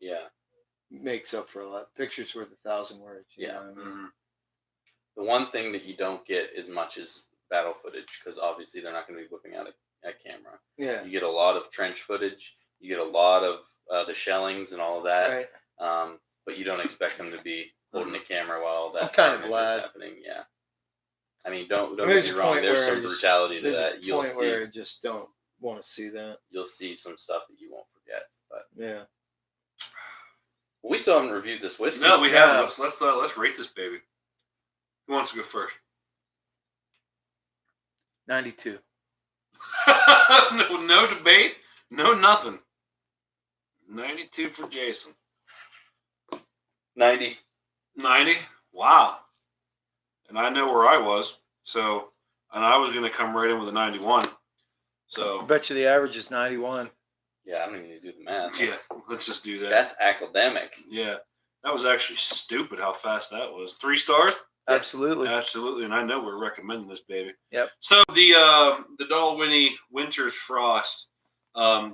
makes up for a lot. Picture's worth 1,000 words. You know what I mean? The one thing that you don't get as much as battle footage, because obviously they're not going to be whipping out a camera. Yeah. You get a lot of trench footage. You get a lot of the shellings and all of that. Right. But you don't expect them to be holding the camera while all that I'm kind of carnage glad. is happening. Yeah. I mean, don't get There's me a wrong. point There's where some brutality to there's that. a You'll point see. where I just don't want to see that. You'll see some stuff that you won't forget. But Yeah. we still haven't reviewed this whiskey. No, we haven't. Let's rate this baby. Who wants to go first? 92. No debate. No nothing. 92 for Jason. 90. 90? Wow. And I know where I was. And I was going to come right in with a 91. So I bet you the average is 91. Yeah, I don't even need to do the math. yeah, let's just do that. That's academic. Yeah. That was actually stupid how fast that was. 3 stars? Absolutely. Absolutely. And I know we're recommending this baby. Yep. So the Dalwhinnie Winter's Frost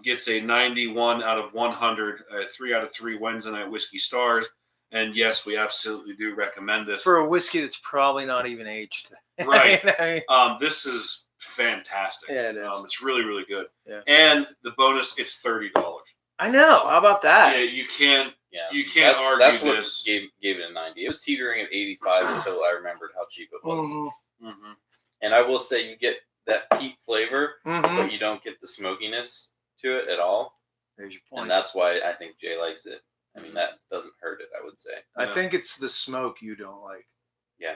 gets a 91 out of 100, 3 out of 3 Wednesday Night Whiskey stars. And yes, we absolutely do recommend this. For a whiskey that's probably not even aged. Right. You know? This is fantastic. Yeah, it is. It's really, really good. Yeah. And the bonus, it's $30. I know. How about that? Yeah, you can't That's argue what this. gave it a 90. It was teetering at 85 until I remembered how cheap it was. Mm-hmm. Mm-hmm. And I will say you get that peat flavor, Mm-hmm. but you don't get the smokiness to it at all. There's your point. And that's why I think Jay likes it. I mean, that doesn't hurt it, I would say. I think it's the smoke you don't like. Yeah.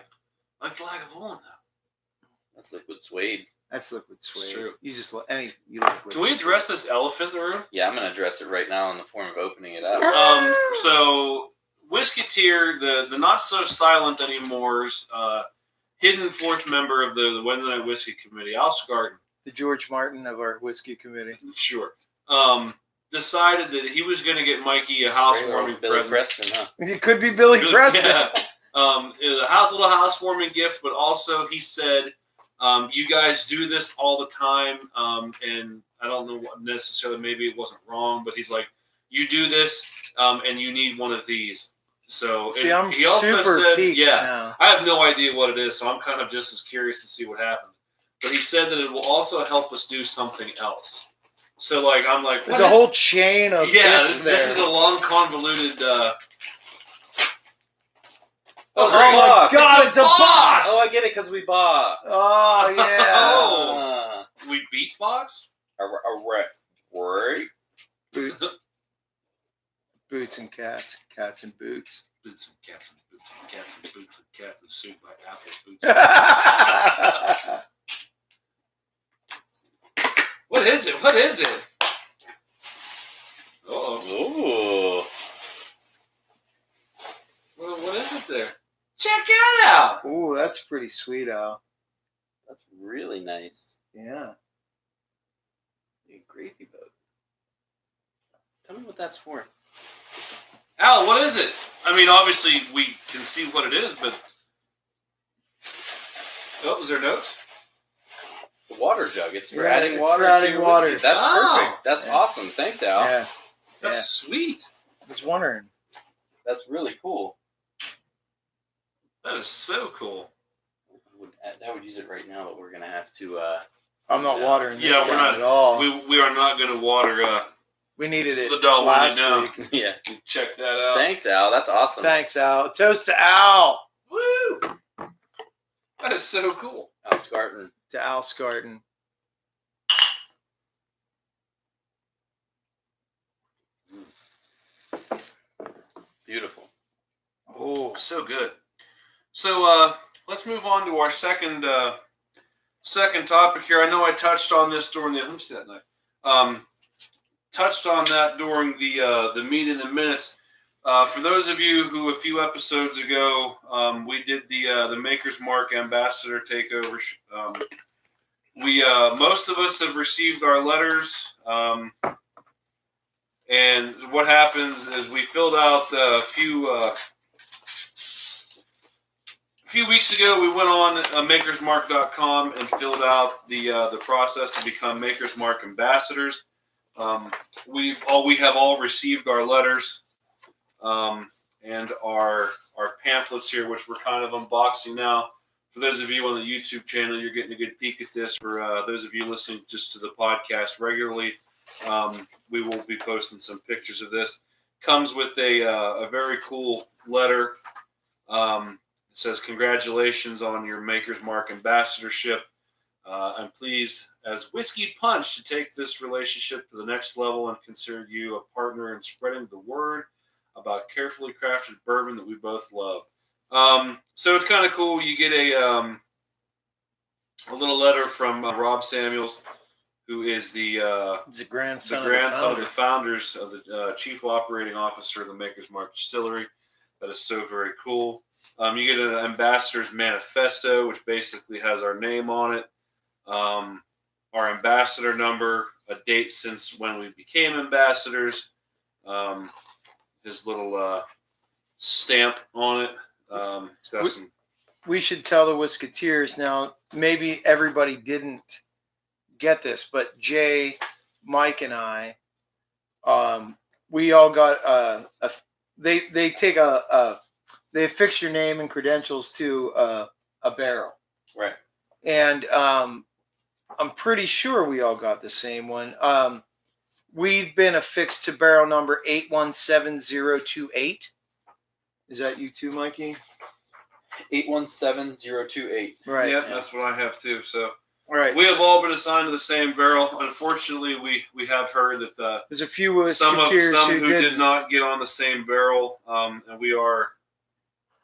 Like Flag of Holland, though. That's liquid suede. That's liquid suede. true. You just you like. Can we address this elephant in the room? Yeah, I'm going to address it right now in the form of opening it up. So Whisketeer, the not so silent anymore's hidden fourth member of the Wednesday Night Whiskey Committee, Al Scarton. The George Martin of our whiskey committee. Sure. Decided that he was going to get Mikey a housewarming Billy present. Preston, huh? It could be Billy Preston. Yeah. It was a little housewarming gift, but also he said, you guys do this all the time, and I don't know what necessarily, maybe it wasn't wrong, but he's like, you do this, and you need one of these. So See, I'm he also super said, peaked yeah, now. I have no idea what it is, so I'm kind of just as curious to see what happens. But he said that it will also help us do something else. So, I'm like, There's a whole chain of this there. is a long, convoluted. Oh, my God, it's a box! Oh, I get it because we boxed. Oh, yeah. Oh. We beatbox? Right. Boots and cats. Cats and boots. Boots and cats and boots and cats and boots and cats and suit by Apple Boots. What is it? What is it? Oh. Ooh. Well, what is it there? Check it out. Ooh, that's pretty sweet, Al. That's really nice. Yeah. A gravy boat. Tell me what that's for. Al, what is it? I mean, obviously we can see what it is, but oh, is there notes? The water jug. It's for Yeah, adding it's water for adding to your water. whiskey. That's Oh. perfect. That's Yeah. awesome. Thanks, Al. Yeah. That's sweet. I was wondering. That's really cool. That is so cool. I would use it right now, but we're gonna have to. I'm not Yeah. watering this Yeah, we're down not- at all. We are not going to water. We needed it The Dalwhinnie last now. week. Yeah. Check that out. Thanks, Al. That's awesome. Thanks, Al. Toast to Al. Woo! That is so cool. Al Scarton. To Al Scarton. Beautiful. Oh, So good. So let's move on to our second topic here. I know I touched on this during the. Let me see that night. Touched on that during the meet in the minutes. For those of you who a few episodes ago we did the Maker's Mark Ambassador Takeover. We most of us have received our letters. And what happens is we filled out a few weeks ago. We went on makersmark.com and filled out the process to become Maker's Mark ambassadors. We have all received our letters and our pamphlets here, which we're kind of unboxing now. For those of you on the YouTube channel, you're getting a good peek at this. For those of you listening just to the podcast regularly, we will be posting some pictures of this. Comes with a very cool letter. It says, "Congratulations on your Maker's Mark ambassadorship. I'm pleased as Whiskey Punch to take this relationship to the next level and consider you a partner in spreading the word about carefully crafted bourbon that we both love." So it's kind of cool. You get a little letter from Rob Samuels, who is the he's a grandson, of the founders of the chief operating officer of the Maker's Mark Distillery. That is so very cool. You get an ambassador's manifesto, which basically has our name on it, our ambassador number, a date since when we became ambassadors, his little stamp on it. It's got some. We should tell the Whisketeers now. Maybe everybody didn't get this, but Jay, Mike, and I, we all got they take they affix your name and credentials to a barrel, Right. and I'm pretty sure we all got the same one. We've been affixed to barrel number 817028. Is that you too, Mikey? 817028. Right. Yeah, that's what I have too. So Right. we have all been assigned to the same barrel. Unfortunately, we have heard that There's a few some Whisketeers who did. did not get on the same barrel, and we are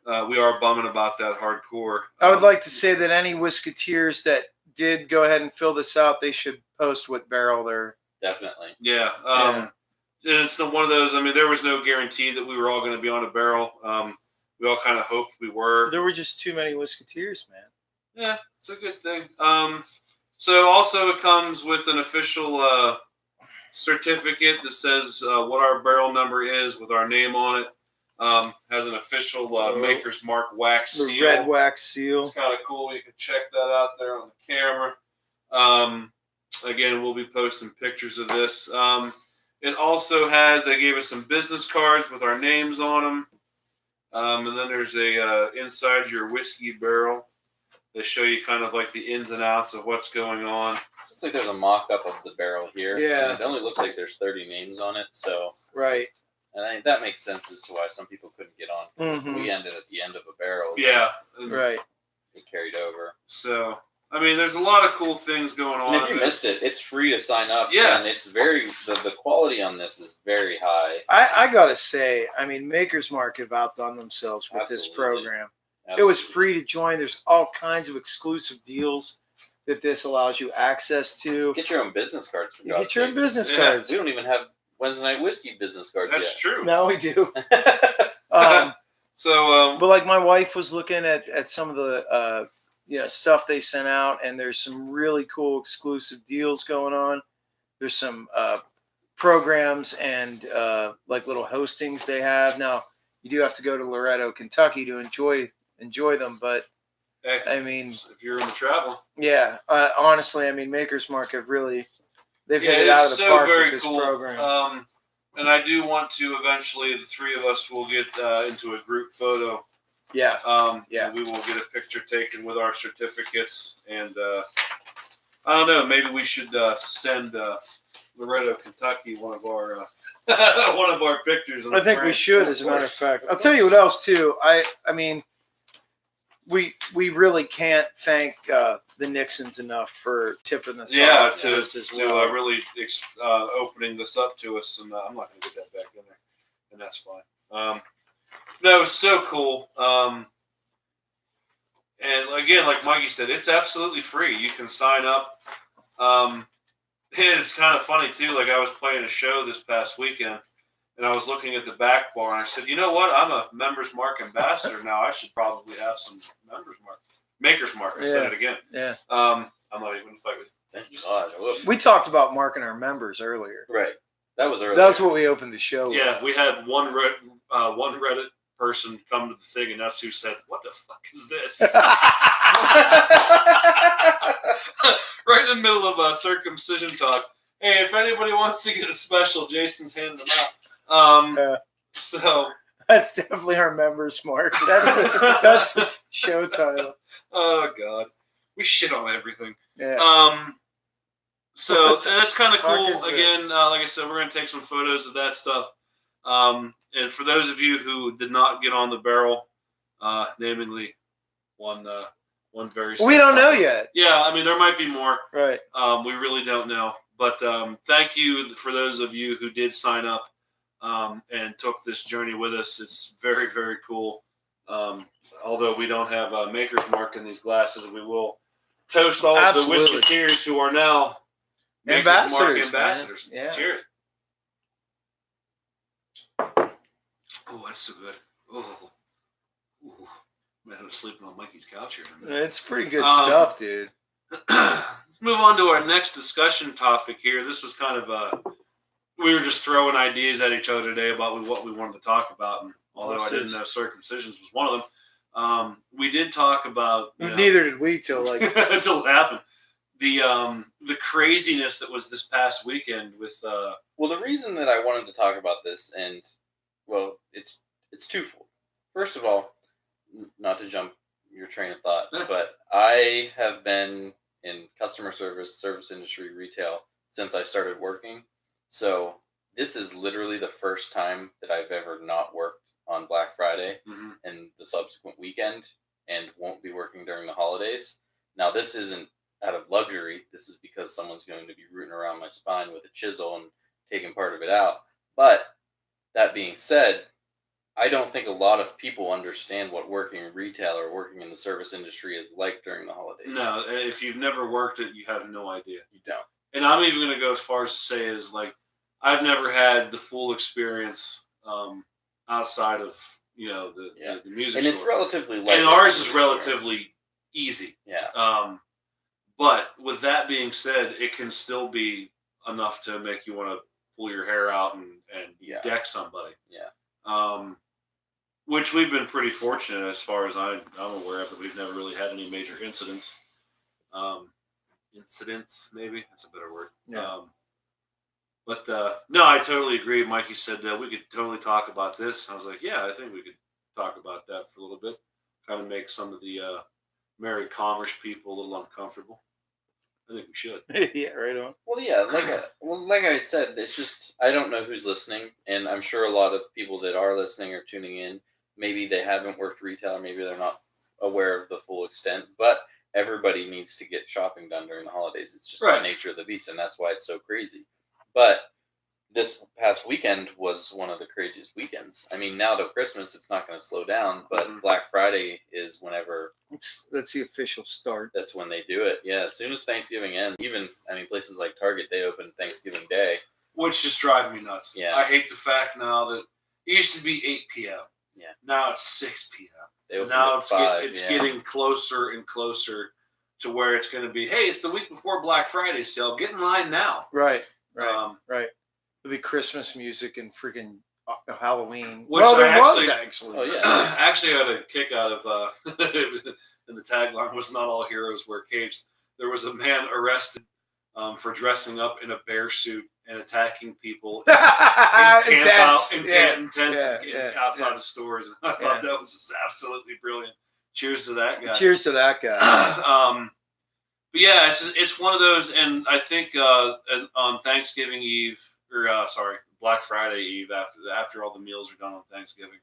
bumming about that hardcore. I would like to say that any Whisketeers that did go ahead and fill this out, they should post what barrel they're. Definitely. Yeah. Yeah. And it's one of those. I mean, there was no guarantee that we were all going to be on a barrel. We all kind of hoped we were. There were just too many Whisketeers, man. Yeah, it's a good thing. So also it comes with an official certificate that says what our barrel number is with our name on it. Has an official Maker's Mark wax The seal. red wax seal. It's kind of cool. You can check that out there on the camera. Again, we'll be posting pictures of this. It also has, they gave us some business cards with our names on them. And then there's a inside your whiskey barrel. They show you kind of like the ins and outs of what's going on. Looks like there's a mock-up of the barrel here. Yeah. And it only looks like there's 30 names on it, so Right. and that makes sense as to why some people couldn't get on. Mhm. We ended at the end of a barrel. Yeah. Right. It carried over. So, I mean, there's a lot of cool things going on. And if you missed it, it's free to sign up. Yeah. And it's very, the quality on this is very high. I gotta say, I mean, Maker's Mark have outdone themselves with this Absolutely. program. Absolutely. It was free to join. There's all kinds of exclusive deals that this allows you access to. Get your own business cards. For You God's get your own sake. business Yeah. cards. We don't even have Wednesday Night Whiskey business cards That's true. Now we do. yet. So, But like my wife was looking at some of the stuff they sent out, and there's some really cool exclusive deals going on. There's some programs and like little hostings they have. Now you do have to go to Loretto, Kentucky to enjoy them, but hey, I mean, if you're in the travel, yeah, honestly, I mean, Maker's Mark have really they've yeah, hit it it's out of the so park very with this cool. program. And I do want to eventually, the three of us will get into a group photo. Yeah, Yeah. We will get a picture taken with our certificates, and I don't know. Maybe we should send Loretto, Kentucky, one of our one of our pictures. I think we should, as a matter of fact. I'll tell you what else too. I mean, we really can't thank the Nixons enough for tipping us Yeah, off to this as well. really opening this up to us, and I'm not going to get that back in there, and that's fine. That was so cool. And again, like Mikey said, it's absolutely free. You can sign up. And it's kind of funny too. Like I was playing a show this past weekend, and I was looking at the back bar, and I said, "You know what? I'm a Members Mark ambassador now. I should probably have some Members Mark, Maker's Mark." I said it again. Yeah. I'm not even fighting. Thank God. We talked about marking our members earlier. Right. That was earlier. That's what we opened the show with. Yeah, we had one Reddit person come to the thing, and that's who said, "What the fuck is this?" Right in the middle of a circumcision talk. Hey, if anybody wants to get a special, Jason's handing them out. Yeah. So That's definitely our members, Mark. That's the show title. oh god, we shit on everything. Yeah. So that's kind of Mark cool. is this. Again, like I said, we're gonna take some photos of that stuff. And for those of you who did not get on the barrel, namely one very. We don't know yet. Yeah, I mean there might be more. Right. We really don't know. But thank you for those of you who did sign up and took this journey with us. It's very, very cool. Although we don't have a Maker's Mark in these glasses, we will toast all of the Absolutely. Whisketeers who are now Maker's Mark ambassadors. Man. Yeah. Cheers. Oh, that's so good. Oh, man, I was sleeping on Mikey's couch here. In a minute. It's pretty good stuff, dude. Let's move on to our next discussion topic here. This was kind of we were just throwing ideas at each other today about what we wanted to talk about, and although I didn't know circumcisions was one of them, we did talk about Neither did we till like until it happened. The craziness that was this past weekend with Well, the reason that I wanted to talk about this, and well, it's twofold. First of all, not to jump your train of thought, but I have been in customer service industry, retail since I started working. So this is literally the first time that I've ever not worked on Black Friday and the subsequent weekend, and won't be working during the holidays. Now, this isn't out of luxury. This is because someone's going to be rooting around my spine with a chisel and taking part of it out. But that being said, I don't think a lot of people understand what working in retail or working in the service industry is like during the holidays. no, if you've never worked it, you have no idea. You don't. And I'm even going to go as far as to say is like I've never had the full experience outside of the music And store. it's relatively light. And ours is relatively easy. Yeah. But with that being said, it can still be enough to make you want to pull your hair out and deck somebody. Yeah. Which we've been pretty fortunate as far as I'm aware of. That we've never really had any major incidents. Incidents, maybe that's a better word. Yeah. But no, I totally agree. Mikey said we could totally talk about this. I was like, yeah, I think we could talk about that for a little bit. Kind of make some of the married commerce people a little uncomfortable. I think we should. yeah, right on. Well, yeah, like I said, it's just I don't know who's listening, and I'm sure a lot of people that are listening or tuning in, maybe they haven't worked retail, or maybe they're not aware of the full extent. But everybody needs to get shopping done during the holidays. It's just the nature of the beast, and that's why it's so crazy. But this past weekend was one of the craziest weekends. I mean, now to Christmas, it's not going to slow down, but Mhm. Black Friday is whenever That's the official start. that's when they do it. Yeah, as soon as Thanksgiving ends, even, I mean, places like Target, they open Thanksgiving Day. Which just drives me nuts. Yeah. I hate the fact now that it used to be 8 p.m. Yeah. Now it's 6 p.m. They And open now at it's 5, it's yeah. getting closer and closer to where it's going to be, hey, it's the week before Black Friday sale. Get in line now. Right. Right. There'll be Christmas music and freaking Halloween. Which well, there I was actually- actually. Oh, yeah. Actually, I had a kick out of, it was, and the tagline was "Not all heroes wear capes." There was a man arrested for dressing up in a bear suit and attacking people in Intense. tents outside of stores. And I thought that was just absolutely brilliant. Cheers to that guy. Cheers to that guy. But yeah, it's one of those, and I think on Thanksgiving Eve, or Black Friday Eve, after all the meals are done on Thanksgiving,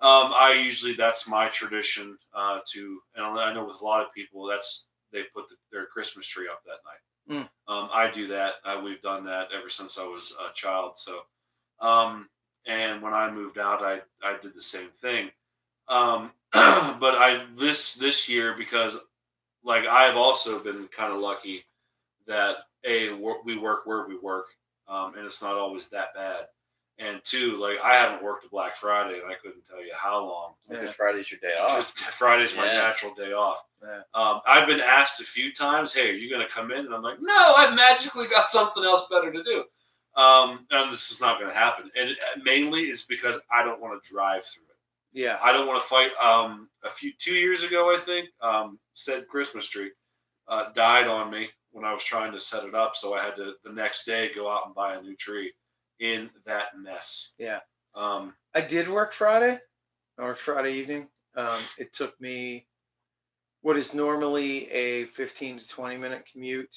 that's my tradition and I know with a lot of people they put their Christmas tree up that night. I do that. We've done that ever since I was a child. So, and when I moved out, I did the same thing. But this year, because like I have also been kind of lucky that we work where we work, and it's not always that bad. And 2, like I haven't worked a Black Friday, and I couldn't tell you how long. Because Friday's your day off. Friday's my natural day off. Yeah. I've been asked a few times, "Hey, are you going to come in?" And I'm like, "No, I've magically got something else better to do." And this is not going to happen. And mainly it's because I don't want to drive through it. Yeah. I don't want to fight. 2 years ago, I think, said Christmas tree died on me when I was trying to set it up. So I had to the next day go out and buy a new tree in that mess. Yeah. I did work Friday. I worked Friday evening. It took me what is normally a 15 to 20 minute commute.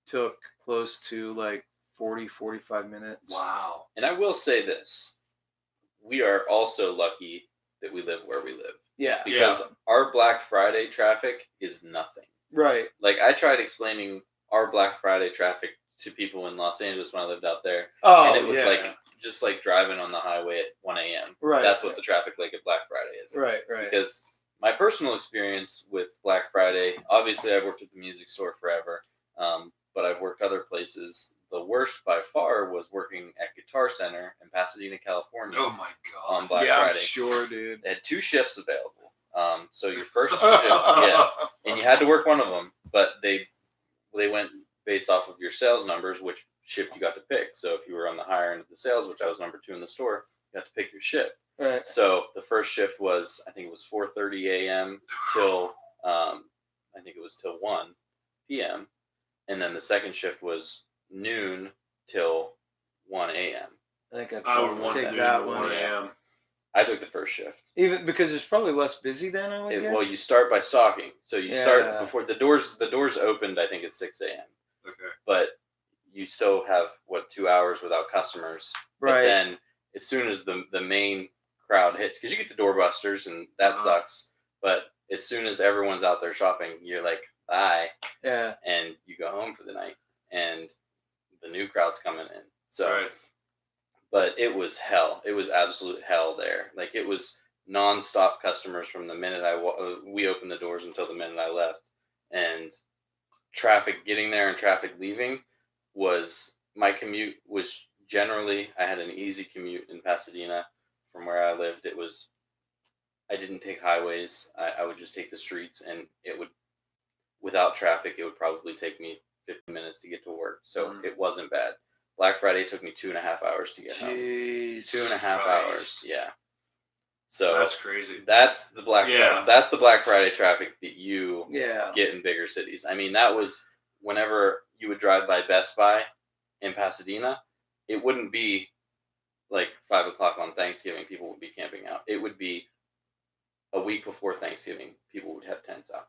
Took close to like 40, 45 minutes. Wow. And I will say this. We are also lucky that we live where we live. Yeah. Because our Black Friday traffic is nothing. Right. Like, I tried explaining our Black Friday traffic to people in Los Angeles when I lived out there. Oh, And it was just like driving on the highway at 1 a.m. Right. That's what the traffic like at Black Friday is. Right. Because my personal experience with Black Friday, obviously I've worked at the music store forever, but I've worked other places. The worst by far was working at Guitar Center in Pasadena, California. Oh my God. On Black yeah, Friday. I'm sure, dude. They had 2 shifts available. So your first shift, and you had to work one of them, but they went based off of your sales numbers, which shift you got to pick. So if you were on the higher end of the sales, which I was number 2 in the store, you got to pick your shift. Right. So the first shift was, I think it was 4:30 a.m. till I think it was till 1 p.m. And then the second shift was noon till 1 a.m. I think I would want to take do that 1 one. a.m. I took the first shift. Even because it's probably less busy then, I would guess. Well, you start by stocking. So you start before the doors opened, I think at 6 a.m. Okay. But you still have 2 hours without customers. Right. But then as soon as the main crowd hits, because you get the doorbusters and that sucks. But as soon as everyone's out there shopping, you're like, bye. Yeah. And you go home for the night, and the new crowd's coming in. So, Right. But it was hell. It was absolute hell there. Like, it was nonstop customers from the minute we opened the doors until the minute I left, and traffic getting there and traffic leaving my commute was generally, I had an easy commute in Pasadena from where I lived. I didn't take highways. I would just take the streets, and without traffic, it would probably take me 15 minutes to get to work. So it wasn't bad. Black Friday took me 2.5 hours to get home. 2.5 hours. Yeah. So That's crazy. That's the Black Friday. That's the Black Friday traffic that you get in bigger cities. I mean, that was whenever you would drive by Best Buy in Pasadena, it wouldn't be like 5 o'clock on Thanksgiving. People would be camping out. It would be a week before Thanksgiving. People would have tents out.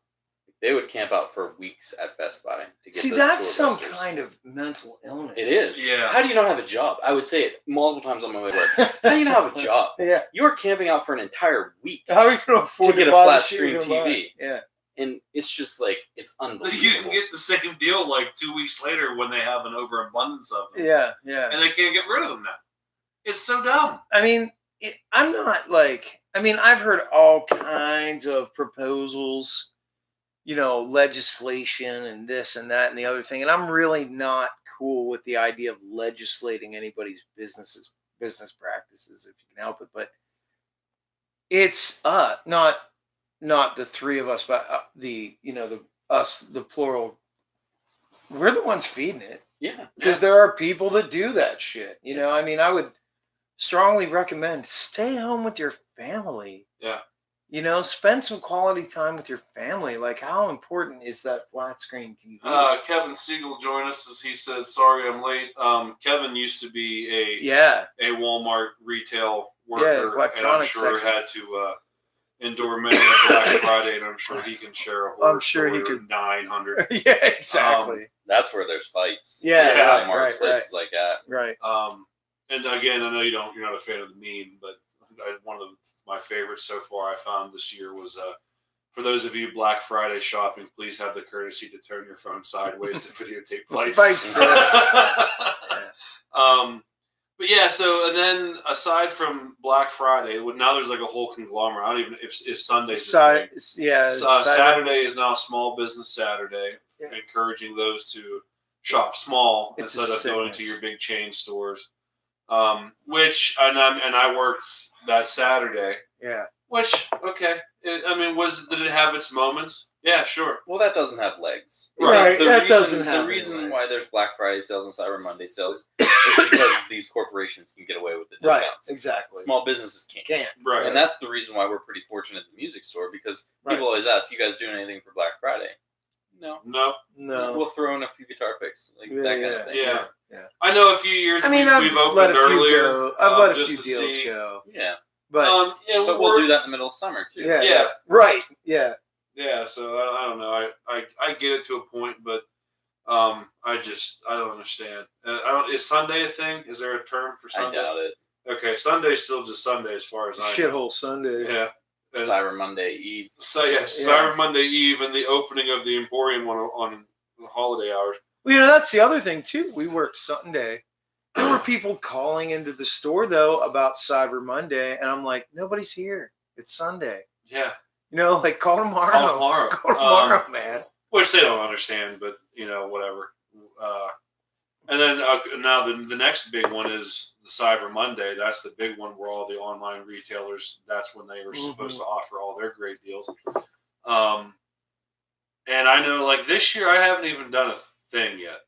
They would camp out for weeks at Best Buy to get. See, those that's some doorbusters. kind of mental illness. It is. Yeah. How do you not have a job? I would say it multiple times on my way to work. How do you not have a job? Yeah. You are camping out for an entire week How are you going to afford to get a buy the flat shit screen you're gonna TV. buy? Yeah. and it's just like it's You unbelievable. can get the same deal like 2 weeks later when they have an overabundance of them. Yeah, yeah. And they can't get rid of them now. It's so dumb. I mean, I'm not like. I mean, I've heard all kinds of proposals, legislation and this and that and the other thing, and I'm really not cool with the idea of legislating anybody's business practices if you can help it. But it's not the three of us, but the us, the plural. We're the ones feeding it. Yeah. Because there are people that do that shit. I mean, I would strongly recommend stay home with your family. Yeah. Spend some quality time with your family. Like, how important is that flat screen TV? Kevin Siegel joined us as he says, "Sorry, I'm late." Kevin used to be a Walmart retail worker, and I'm electronics sure section. had to endure many a Black Friday, and I'm sure he can share a horror I'm sure he story could. 900. Yeah, exactly. That's where there's fights. Yeah, Walmart's places like that. Right. And again, I know you're not a fan of the meme, but one of my favorites so far I found this year was for those of you Black Friday shopping, please have the courtesy to turn your phone sideways to videotape fights. But yeah, so and then aside from Black Friday, now there's like a whole conglomerate. I don't even if Sunday's a thing. Saturday is now Small Business Saturday, encouraging those to shop small instead of going to your big chain stores. Which I worked that Saturday. Yeah. Which okay, did it have its moments? Yeah, sure. Well, that doesn't have legs. Right. The reason why there's Black Friday sales and Cyber Monday sales is because these corporations can get away with the discounts. Right. Exactly. Small businesses can't. Right. And that's the reason why we're pretty fortunate at the music store, because people always ask, "You guys doing anything for Black Friday?" No. We'll throw in a few guitar picks, that kind of thing. Yeah. I know a few years. We've opened let a few earlier. go. I've let a just few to deals see. go. Yeah. But but we'll do that in the middle of summer too. Yeah. Right. Yeah. Yeah. So I don't know. I get it to a point, but I don't understand. Is Sunday a thing? Is there a term for Sunday? I doubt it. Okay, Sunday's still just Sunday as far as I know. Shithole Sunday. Yeah. Cyber Monday Eve. So Cyber Monday Eve and the opening of the Emporium on the holiday hours. Well, that's the other thing too. We worked Sunday. There were people calling into the store though about Cyber Monday, and I'm like, nobody's here. It's Sunday. Yeah. Call tomorrow. Call tomorrow, man. Which they don't understand, but whatever. And then now the next big one is the Cyber Monday. That's the big one where all the online retailers, that's when they were supposed to offer all their great deals. And I know, this year I haven't even done a thing yet.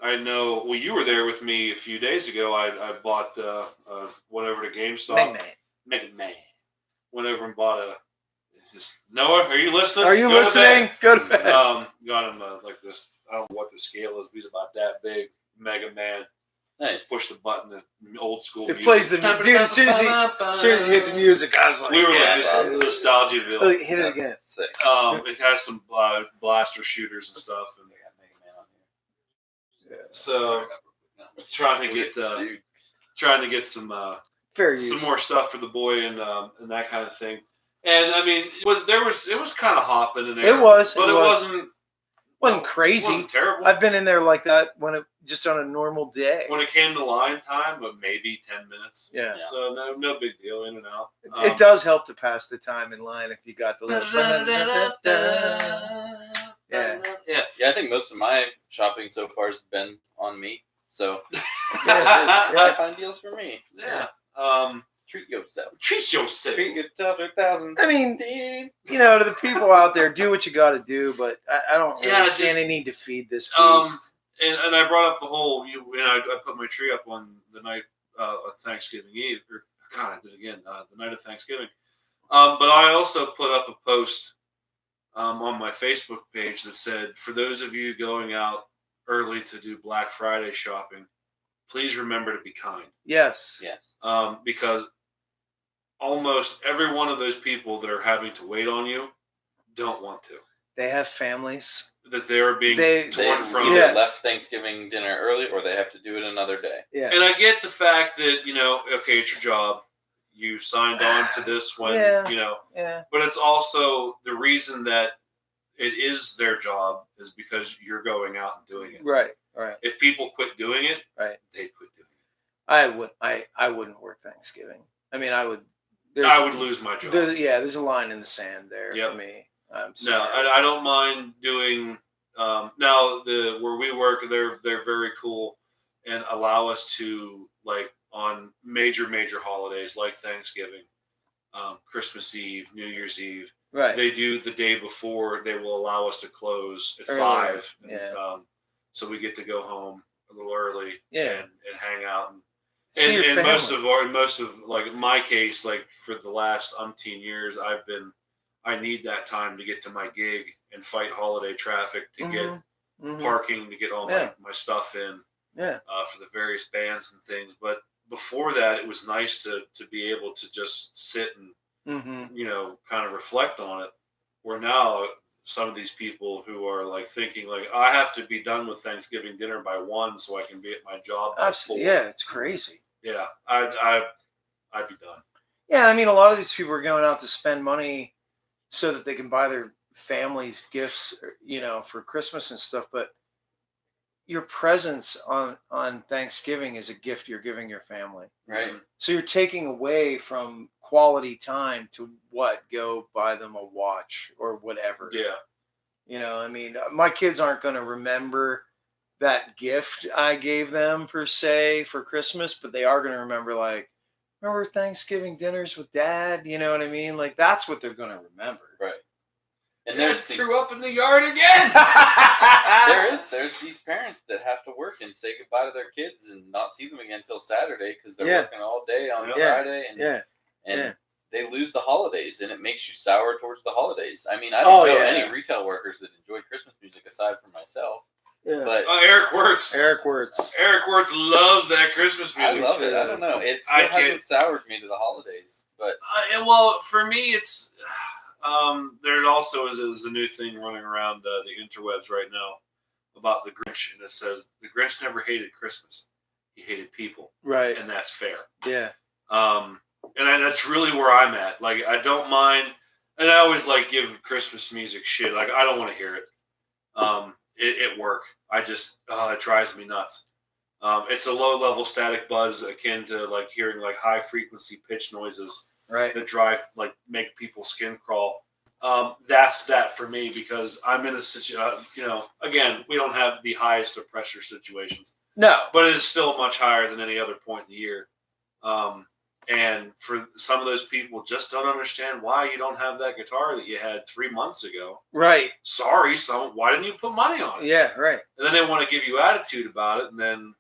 I know, you were there with me a few days ago. I bought went over to GameStop. Mega Man. Went over and bought Noah, are you listening? Are you listening? Go to bed. Got him this. I don't know what the scale is. He's about that big. Mega Man. Nice. Push the button. The old school. It music. plays the music. Dude, as soon as he hit the music, I was like, we were awesome. Nostalgiaville. Hit it again. Sick. It has some blaster shooters and stuff, and We got Mega Man on here. so trying to get some more stuff for the boy and that kind of thing. And I mean, it was kind of hopping in there. It was, but it wasn't crazy. It wasn't terrible. I've been in there like that just on a normal day. When it came to line time, but maybe 10 minutes. Yeah. So no big deal, in and out. It does help to pass the time in line if you got the little. Yeah, I think most of my shopping so far has been on me. So Yeah. find deals for me. Yeah. Treat yourself. Treat yourself. Treat yourself 1,000. I mean, to the people out there, do what you got to do, but I don't really see any need to feed this beast. And I brought up the whole, I put my tree up on the night of Thanksgiving Eve, or God, I did it again, the night of Thanksgiving. But I also put up a post on my Facebook page that said, for those of you going out early to do Black Friday shopping, please remember to be kind. Yes. Because almost every one of those people that are having to wait on you don't want to. They have families. That they are being torn from. They either left Thanksgiving dinner early or they have to do it another day. Yeah. And I get the fact that, okay, it's your job. you signed on to this when Yeah. you know. Yeah. But it's also the reason that it is their job is because you're going out and doing it. Right. If people quit doing it, Right. they'd quit doing I wouldn't work Thanksgiving. I mean, I would. it. I would lose my job. There's a line in the sand there Yep. for me. I'm No, sorry. I don't mind doing. Now where we work, they're very cool and allow us to like on major holidays like Thanksgiving, Christmas Eve, New Year's Eve. Right. They do the day before. They will allow us to close at Earlier, 5. And, yeah. so we get to go home a little early. Yeah. And hang out and. See your And family. most of like in my case, like for the last umpteen years, I need that time to get to my gig and fight holiday traffic to get parking to get all my stuff in for the various bands and things. But before that, it was nice to be able to just sit and kind of reflect on it. Where now some of these people who are like thinking like I have to be done with Thanksgiving dinner by 1 so I can be at my job by 4. Yeah, it's crazy. Yeah, I'd be done. Yeah, I mean, a lot of these people are going out to spend money so that they can buy their families gifts, for Christmas and stuff. But your presence on Thanksgiving is a gift you're giving your family. Right. So you're taking away from quality time to go buy them a watch or whatever. Yeah. I mean, my kids aren't going to remember that gift I gave them per se for Christmas, but they are going to remember remember Thanksgiving dinners with Dad? You know what I mean? Like that's what they're going to remember. Right. And Dad there's threw up in the yard again. there's these parents that have to work and say goodbye to their kids and not see them again until Saturday because they're working all day on Friday and they lose the holidays and it makes you sour towards the holidays. I mean, I don't know any retail workers that enjoy Christmas music aside from myself. Yeah. But Eric Wirtz. Eric Wirtz. Eric Wirtz loves that Christmas music. I love it. I don't know. It still hasn't soured me to the holidays. But well, for me, it's there also is a new thing running around the interwebs right now about the Grinch, and it says the Grinch never hated Christmas; he hated people, Right. and that's fair. Yeah. And that's really where I'm at. Like, I don't mind, and I always give Christmas music shit. Like, I don't want to hear it. At work, I just it drives me nuts. It's a low-level static buzz akin to hearing high frequency pitch noises Right. that make people's skin crawl. That's that for me because I'm in a situation. Again, we don't have the highest of pressure situations, No. but it is still much higher than any other point in the year. And for some of those people, just don't understand why you don't have that guitar that you had 3 months ago. Right. Sorry, why didn't you put money on it? Yeah. Right. And then they want to give you attitude about it, and then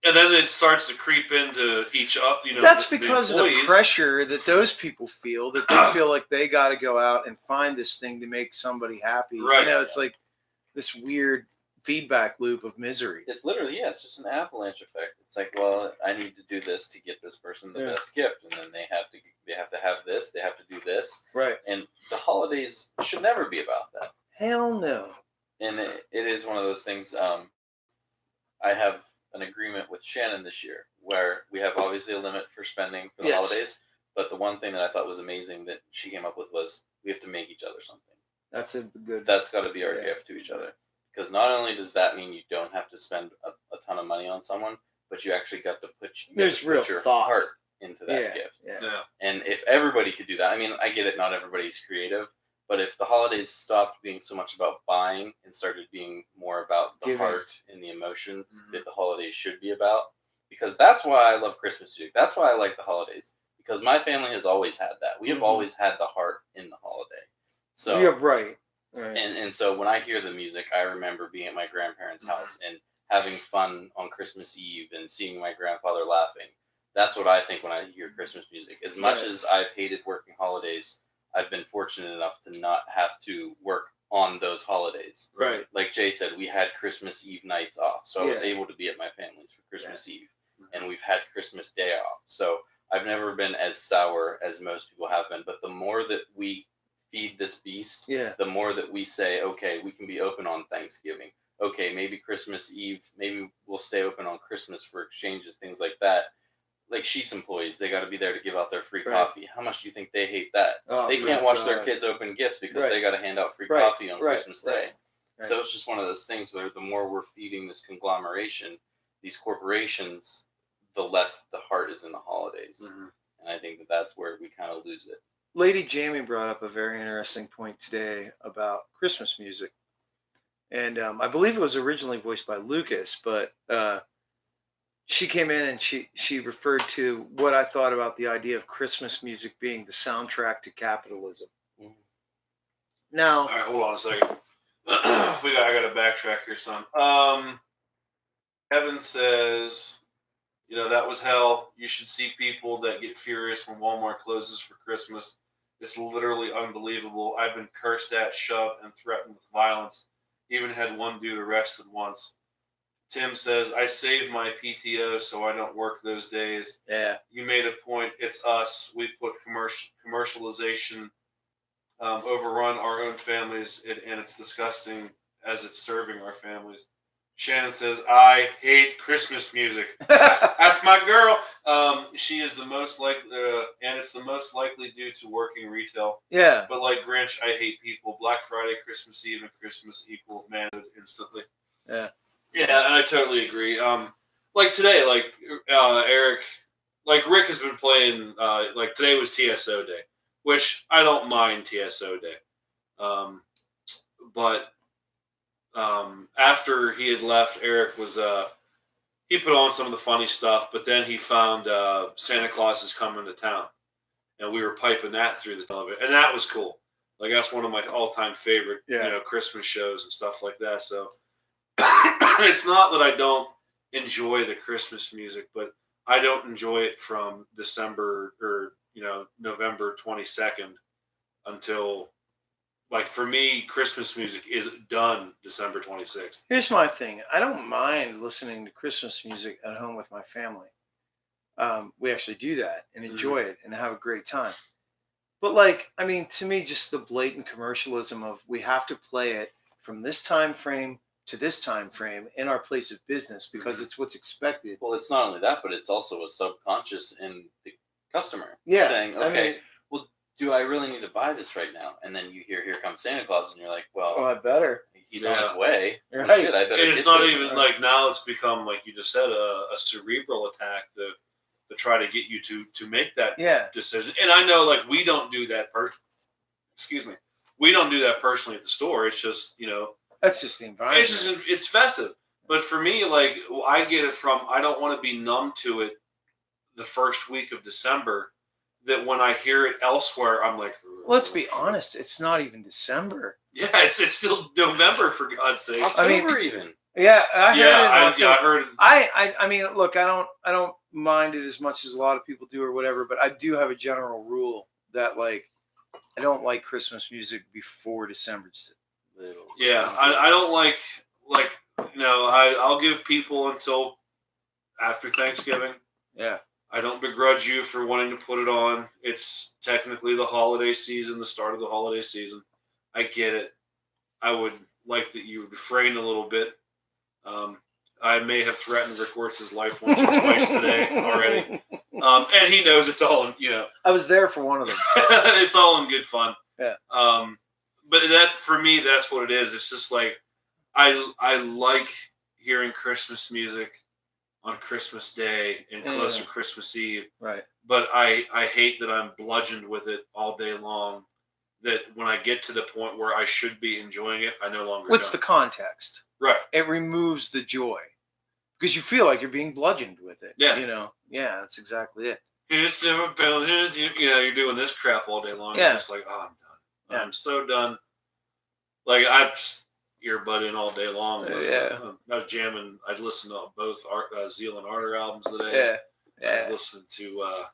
and then it starts to creep into each up. That's because of the employees. pressure that those people feel. That they feel like they got to go out and find this thing to make somebody happy. Right. It's like this weird feedback loop of misery. it's literally, it's just an avalanche effect. It's like, well, I need to do this to get this person the best gift, and then they have to have this, they have to do this, Right. and the holidays should never be about that. Hell no. And it is one of those things. I have an agreement with Shannon this year where we have obviously a limit for spending for the holidays, but the one thing that I thought was amazing that she came up with was we have to make each other something. That's a good. That's got to be our gift to each other. Because not only does that mean you don't have to spend a ton of money on someone, but you actually got to put your thought. heart into that gift. Yeah. And if everybody could do that, I mean, I get it, not everybody's creative, but if the holidays stopped being so much about buying and started being more about the heart and the emotion that the holidays should be about, because that's why I love Christmas music. That's why I like the holidays, because my family has always had that. We have always had the heart in the holiday. So you're right. Right. And so when I hear the music, I remember being at my grandparents' house and having fun on Christmas Eve and seeing my grandfather laughing. That's what I think when I hear Christmas music. As much as I've hated working holidays, I've been fortunate enough to not have to work on those holidays. Right. Like Jay said, we had Christmas Eve nights off. So I was able to be at my family's for Christmas Eve. And we've had Christmas Day off. So I've never been as sour as most people have been. But the more that we feed this beast, the more that we say, okay, we can be open on Thanksgiving. Okay, maybe Christmas Eve, maybe we'll stay open on Christmas for exchanges, things like that. like Sheets employees, they got to be there to give out their free Right. coffee. How much do you think they hate that? Oh, They my can't watch their God. kids open gifts because Right. they got to hand out free Right. coffee on Right. Christmas Right. Day. Right. So it's just one of those things where the more we're feeding this conglomeration, these corporations, the less the heart is in the holidays. Mhm. And I think that that's where we kind of lose it. Lady Jamie brought up a very interesting point today about Christmas music. And I believe it was originally voiced by Lucas, but she came in and she referred to what I thought about the idea of Christmas music being the soundtrack to capitalism. Mhm. Now, All right, hold on a second. I got to backtrack here, son. Kevin says, that was hell. You should see people that get furious when Walmart closes for Christmas. It's literally unbelievable. I've been cursed at, shoved, and threatened with violence. Even had one dude arrested once. Tim says, I saved my PTO so I don't work those days. yeah, You made a point. It's us. We put commercialization overrun our own families, and it's disgusting as it's serving our families. Shannon says, I hate Christmas music. That's my girl. She is the most likely, and it's the most likely due to working retail. yeah, But like Grinch, I hate people. Black Friday, Christmas Eve, and Christmas equal man instantly. yeah. Yeah, and I totally agree. Like today, like Eric, like Rick has been playing. Like today was TSO day, which I don't mind TSO day. But after he had left, Eric was he put on some of the funny stuff, but then he found Santa Claus is coming to town, and we were piping that through the television, and that was cool. Like that's one of my all-time favorite, Christmas shows and stuff like that. So it's not that I don't enjoy the Christmas music, but I don't enjoy it from December or November 22nd until, like, for me, Christmas music is done December 26th. Here's my thing. I don't mind listening to Christmas music at home with my family. We actually do that and enjoy it and have a great time. But like, I mean, to me, just the blatant commercialism of we have to play it from this time frame to this time frame in our place of business because it's what's expected. Well, it's not only that, but it's also a subconscious in the customer. Yeah, Saying, I okay, mean, well, do I really need to buy this right now? And then you hear, here comes Santa Claus, and you're like, well, I better. he's on his way. Right. Well, shit, I better And it's get not this. even like now it's become, like you just said, a cerebral attack to try to get you to make that decision. And I know, like, we don't do that we don't do that personally at the store. It's just, That's just the environment. it's festive. But for me, like, I get it from, I don't want to be numb to it the first week of December, that when I hear it elsewhere, I'm like, Let's be honest. It's not even December. Yeah, it's still November, for God's sake. October even. Yeah, I heard it. I I mean, look, I don't mind it as much as a lot of people do or whatever, but I do have a general rule that, like, I don't like Christmas music before December. Yeah, I don't like I'll give people until after Thanksgiving. Yeah. I don't begrudge you for wanting to put it on. It's technically the holiday season, the start of the holiday season. I get it. I would like that you refrain a little bit. I may have threatened Rick Wertz's life once or twice today already. And he knows it's all, I was there for one of them. it's all in good fun. Yeah. But that, for me, that's what it is. It's just like, I like hearing Christmas music on Christmas Day and close to Christmas Eve. Right. But I hate that I'm bludgeoned with it all day long, that when I get to the point where I should be enjoying it, I no longer What's don't. the context? Right. It removes the joy because you feel like you're being bludgeoned with it. Yeah. Yeah, that's exactly it. It's never been, you're doing this crap all day long. Yeah. You're just like, oh, I'm done. Yeah. I'm so done. Like, I'd earbud in all day long. Yeah. I was jamming. I'd listen to both Zeal and Ardor albums today. Yeah. I was listening to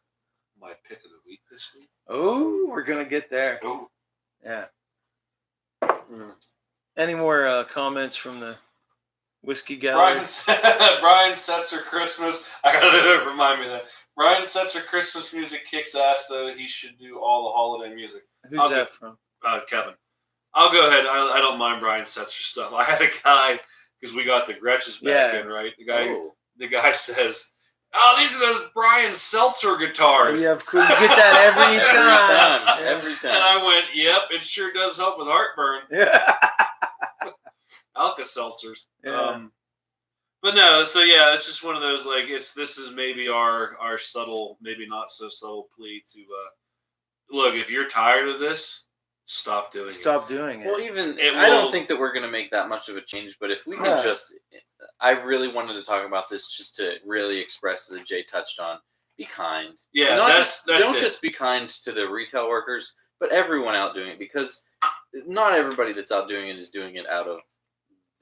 my pick of the week this week. Oh, we're going to get there. Oh. Yeah. Any more comments from the whiskey gallery? Brian Setzer Christmas. I gotta remind me of that. Brian Setzer Christmas music kicks ass, though. He should do all the holiday music. Who's that from? Kevin. I'll go ahead. I don't mind Brian Setzer stuff. I had a guy, because we got the Gretches back in, right? The guy says, Oh, these are those Brian Seltzer guitars. You get that every time. Every And time. I went, yep, it sure does help with heartburn. Yeah. Alka-Seltzers. Yeah. But no, so yeah, it's just one of those, like, this is maybe our subtle, maybe not so subtle plea to, look, if you're tired of this, stop doing it. Stop doing it. Well, even It I don't will- think that we're going to make that much of a change, but if we can Yeah. just, I really wanted to talk about this just to really express that Jay touched on. Be kind. Yeah, Not that's don't it. just be kind to the retail workers, but everyone out doing it, because not everybody that's out doing it is doing it out of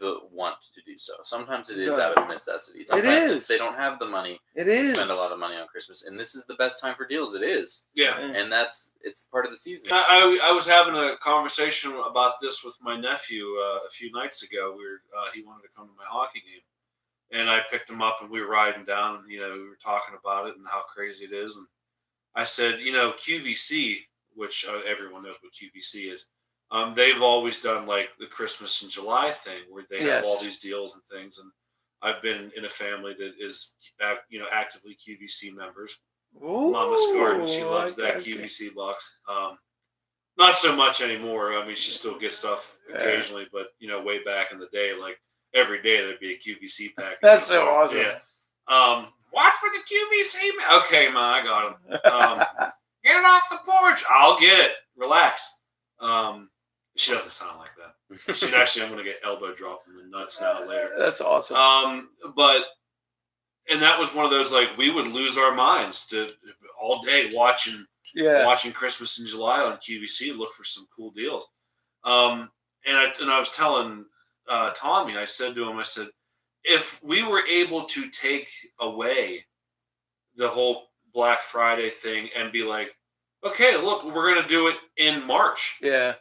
the want to do so. Sometimes it is No. out of necessity. Sometimes is. they don't have the money It to is. spend a lot of money on Christmas, and this is the best time for deals. It is, Yeah. and it's part of the season. I was having a conversation about this with my nephew a few nights ago. He wanted to come to my hockey game, and I picked him up, and we were riding down, and we were talking about it and how crazy it is. And I said, QVC, which everyone knows what QVC is. They've always done like the Christmas in July thing, where they have all Yes. these deals and things. And I've been in a family that is, actively QVC members. Ooh, Mama's Garden, she loves okay, that okay. QVC box. Not so much anymore. I mean, she still gets stuff occasionally, but way back in the day, like every day there'd be a QVC pack. That's so awesome. Yeah. Watch for the QVC. Okay, ma, I got him. Get it off the porch. I'll get it. Relax. She doesn't sound like that. She'd actually, I'm going to get elbow dropped in the nuts now later. That's awesome. And that was one of those, like, we would lose our minds to all day watching Christmas in July on QVC, look for some cool deals. And I was telling Tommy, I said to him, if we were able to take away the whole Black Friday thing and be like, okay, look, we're going to do it in March. Yeah.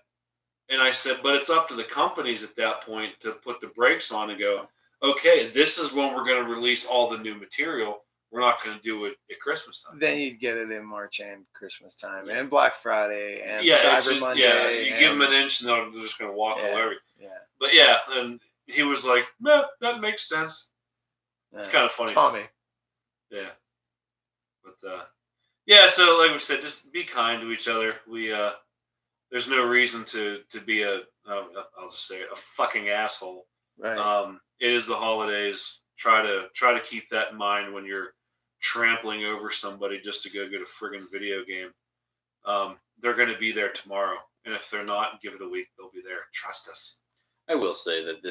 And I said, but it's up to the companies at that point to put the brakes on and go, okay, this is when we're going to release all the new material. We're not going to do it at Christmas time. Then you'd get it in March and Christmas time and Black Friday and it's Cyber just- Monday. Yeah, you and, give them an inch and they're just going to walk all over you. Yeah. But yeah, and he was like, no, that makes sense. It's kind of funny. Tommy. Yeah. But yeah, so like we said, just be kind to each other. We there's no reason to be I'll just say it, a fucking asshole. Right. It is the holidays. Try to keep that in mind when you're trampling over somebody just to go get a friggin' video game. They're going to be there tomorrow, and if they're not, give it a week. They'll be there. Trust us. I will say that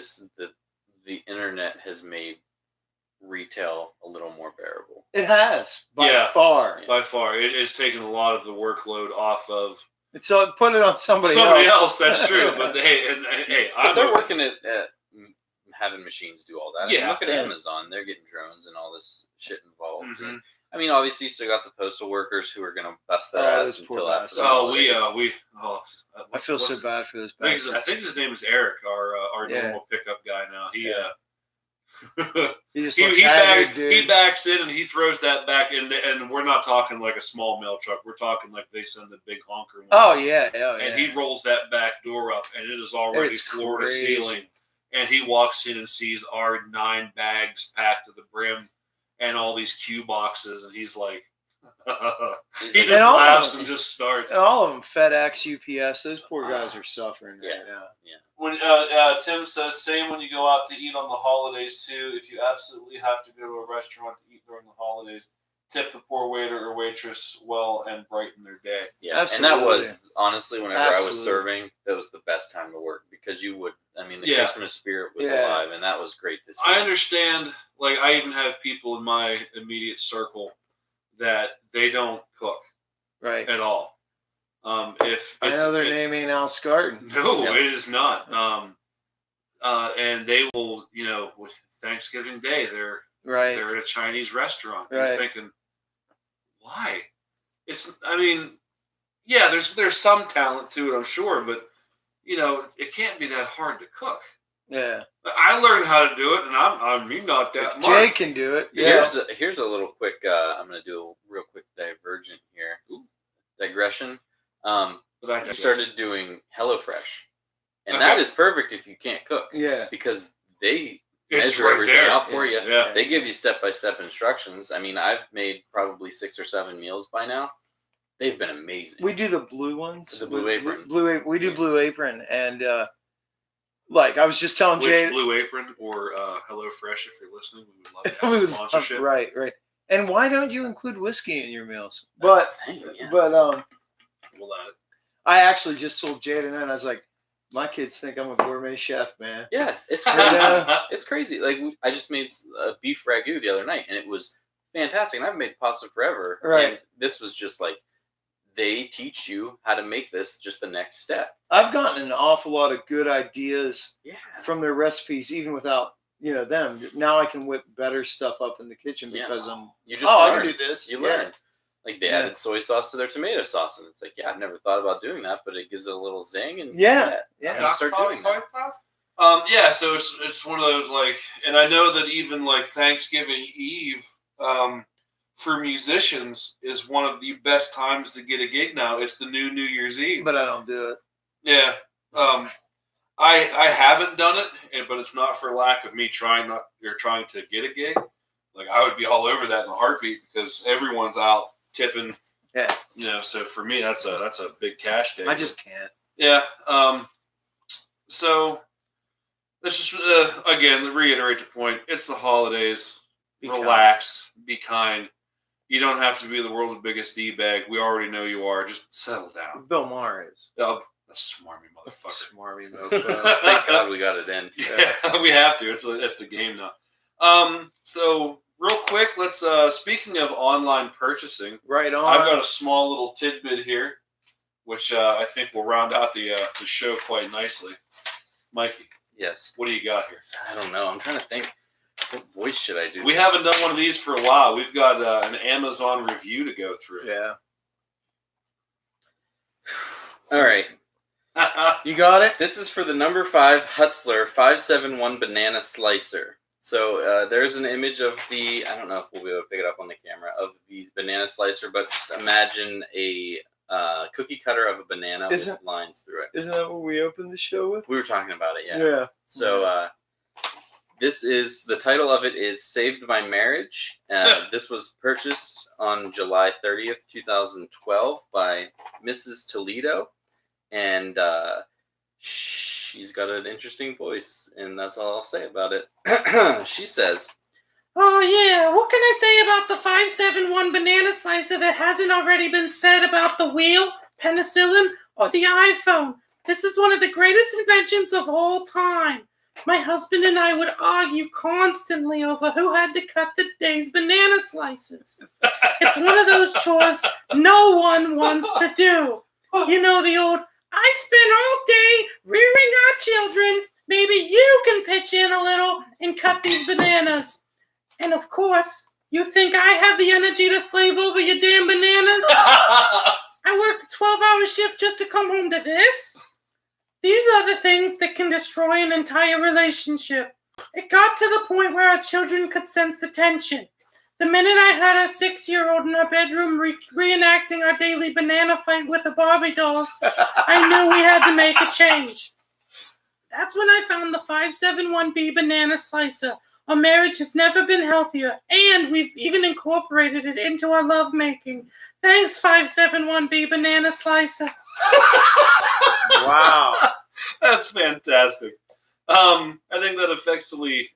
the internet has made retail a little more bearable. It has by far. By far, it has taken a lot of the workload off of So put it on somebody else. That's true, but hey, But they're working at having machines do all that. I mean, Yeah. look at Amazon; they're getting drones and all this shit involved. Mhm. And, I mean, obviously, you still got the postal workers who are going to bust their ass those poor until after. bastards. the I feel so bad for those I bastards. think his name is Eric, our Yeah. normal pickup guy now. He He just he, looks he, haggard, back, dude. he backs in and he throws that back in, and we're not talking like a small mail truck. We're talking like they send the big honker one. Oh yeah, oh yeah. And he rolls that back door up, and it is already It's floor to crazy. ceiling. And he walks in and sees our 9 bags packed to the brim and all these Q boxes, and he's like, He's he like, just all of laughs them. and just starts. And all of them, FedEx, UPS, those poor guys are suffering right Yeah. now. When Tim says, same when you go out to eat on the holidays too. If you absolutely have to go to a restaurant to eat during the holidays, tip the poor waiter or waitress well and brighten their day. Yeah, Absolutely. and that was honestly whenever I was Absolutely. serving, that was the best time to work because you would. I mean, the Yeah. Christmas spirit was Yeah. alive, and that was great to see. I understand. Like, I even have people in my immediate circle that they don't cook Right. at all. If I it's, know their name ain't Al Scarton. No, Yeah. it is not. And they will, with Thanksgiving Day, they're Right. at a Chinese restaurant. Right. You're thinking, why? I mean, yeah, there's some talent to it, I'm sure, but it can't be that hard to cook. Yeah. I learned how to do it, and I'm not that smart. Jay can do it. Yeah. Here's a little quick. I'm going to do a real quick divergent here. Digression. But I I started doing HelloFresh, and Okay. that is perfect if you can't cook Yeah. because they It's measure right everything there. out for you. Yeah. They give you step-by-step instructions. I mean, I've made probably 6 or 7 meals by now. They've been amazing. We do the blue ones. The Blue Apron. We do Blue Apron, and like I was just telling Which Jay, Blue Apron or Hello Fresh, if you're listening, we would love to we have a would sponsorship. right. And why don't you include whiskey in your meals? But That's the thing, yeah. but We'll add it. I actually just told Jade and I was like, my kids think I'm a gourmet chef, man. Yeah, it's crazy. It's crazy. Like I just made a beef ragu the other night, and it was fantastic. And I've made pasta forever. Right. And this was just like they teach you how to make this just the next step. I've gotten an awful lot of good ideas Yeah. from their recipes, even without them. Now I can whip better stuff up in the kitchen because You just I learn. can do this. You Yeah. learn. Like they added soy sauce to their tomato sauce, and it's like, yeah, I've never thought about doing that, but it gives it a little zing, and Yeah. I'm gonna start doing that. Yeah, so it's one of those like, and I know that even like Thanksgiving Eve, for musicians is one of the best times to get a gig now. It's the New Year's Eve. But I don't do it. Yeah. I haven't done it, but it's not for lack of me trying to get a gig. Like I would be all over that in a heartbeat because everyone's out tipping. Yeah. So for me that's a big cash day. I just can't. Yeah. So let's just again reiterate the point. It's the holidays. Be Relax. Be kind. You don't have to be the world's biggest D-bag. We already know you are. Just settle down. Bill Maher is. Oh, that's smarmy motherfucker. Smarmy mofo. Thank God we got it in. Yeah, we have to. It's the game now. So real quick, let's. Speaking of online purchasing, Right on. I've got a small little tidbit here, which I think will round out the show quite nicely. Mikey, Yes. what do you got here? I don't know. I'm trying to think. What voice should I do? We haven't done one of these for a while. We've got an Amazon review to go through. Yeah. All right. You got it? This is for the number 5 Hutzler 571 banana slicer. So there's an image of the, I don't know if we'll be able to pick it up on the camera, of the banana slicer, but just imagine a cookie cutter of a banana with lines through it. Isn't that what we opened the show with? We were talking about it, yeah. Yeah. So this is, the title of it is Saved by Marriage. This was purchased on July 30th, 2012 by Mrs. Toledo. And she's got an interesting voice, and that's all I'll say about it. She says, "Oh yeah, what can I say about the 571 banana slicer that hasn't already been said about the wheel, penicillin, or the iPhone? This is one of the greatest inventions of all time. My husband and I would argue constantly over who had to cut the day's banana slices. It's one of those chores no one wants to do. You know the old, I spend all day rearing our children. Maybe you can pitch in a little and cut these bananas. And of course, you think I have the energy to slave over your damn bananas? I work a 12-hour shift just to come home to this? These are the things that can destroy an entire relationship. It got to the point where our children could sense the tension. The minute I had a 6-year-old in our bedroom reenacting our daily banana fight with the Barbie dolls, I knew we had to make a change. That's when I found the 571B banana slicer. Our marriage has never been healthier, and we've even incorporated it into our lovemaking. Thanks, 571B banana slicer." Wow. That's fantastic. I think that effectively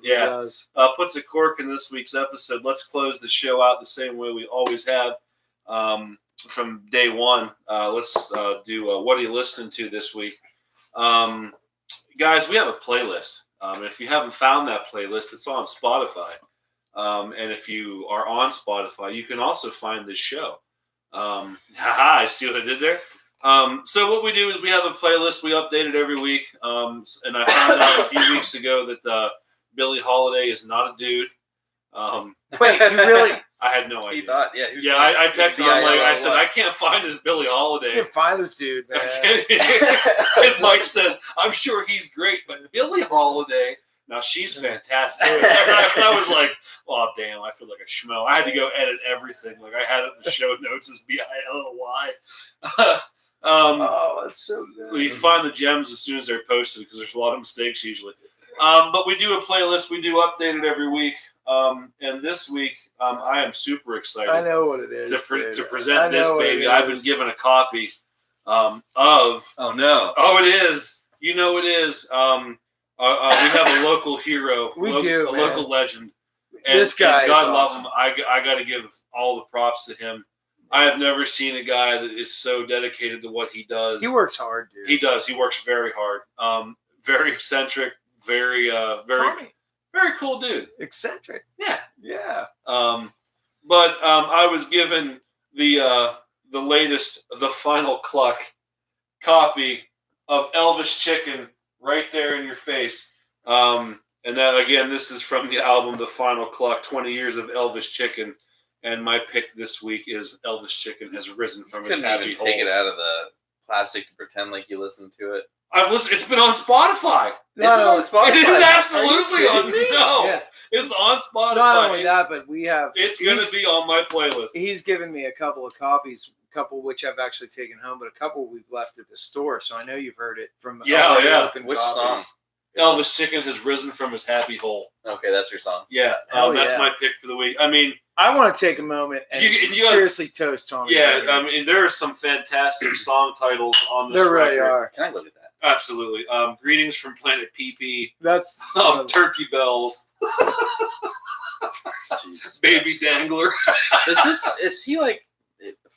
yeah. does. Puts a cork in this week's episode. Let's close the show out the same way we always have from day one. Let's do what are you listening to this week? Guys, we have a playlist. And if you haven't found that playlist, it's on Spotify. And if you are on Spotify, you can also find this show. I see what I did there. So what we do is we have a playlist. We update it every week. And I found out a few weeks ago that Billie Holiday is not a dude. Wait, you really? I had no idea. He thought, yeah. I texted him, I said, I can't find this Billie Holiday. You can find this dude, man. And Mike says, I'm sure he's great, but Billie Holiday, now she's fantastic. And I was like, oh, damn, I feel like a schmo. I had to go edit everything. Like I had it in the show notes as BILLY. Oh, that's so good. You can find the gems as soon as they're posted because there's a lot of mistakes usually. But we do a playlist. We do update it every week. And this week, I am super excited. I know what it is. To dude. present I this know what baby. it I've been is. given a copy of. Oh no! Oh, it is. You know it is. We have a local hero. We do, a man. local legend. And, This guy and God is love awesome. him. I got to give all the props to him. I have never seen a guy that is so dedicated to what he does. He works hard, dude. He does. He works very hard. Very eccentric. Very Tommy, very cool dude. eccentric. Yeah. Yeah. But I was given the latest, the final Cluck copy of Elvis Chicken right there in your face. And that, again, this is from the album The Final Cluck, 20 Years of Elvis Chicken. And my pick this week is Elvis Chicken Has Risen from His Couldn't Happy even Hole. take it out of the plastic to pretend like you listened to it. I've listened. It's been on Spotify. Is it on Spotify? It is Are you absolutely on. kidding me? No, Yeah. it's on Spotify. Not only that, but we have. It's going to be on my playlist. He's given me a couple of copies, a couple which I've actually taken home, but a couple we've left at the store. So I know you've heard it from Yeah, already yeah. open Which copies. song? Elvis Chicken Has Risen from His Happy Hole. Okay, that's your song. Yeah, Hell that's yeah. my pick for the week. I mean, I want to take a moment and You- seriously toast Tommy. yeah, Baker. I mean, there are some fantastic song titles on this There really record. are. Can I look at that? Absolutely. Greetings from Planet PP. That's one of the- Turkey Bells. Jesus, Baby Dangler. Is he like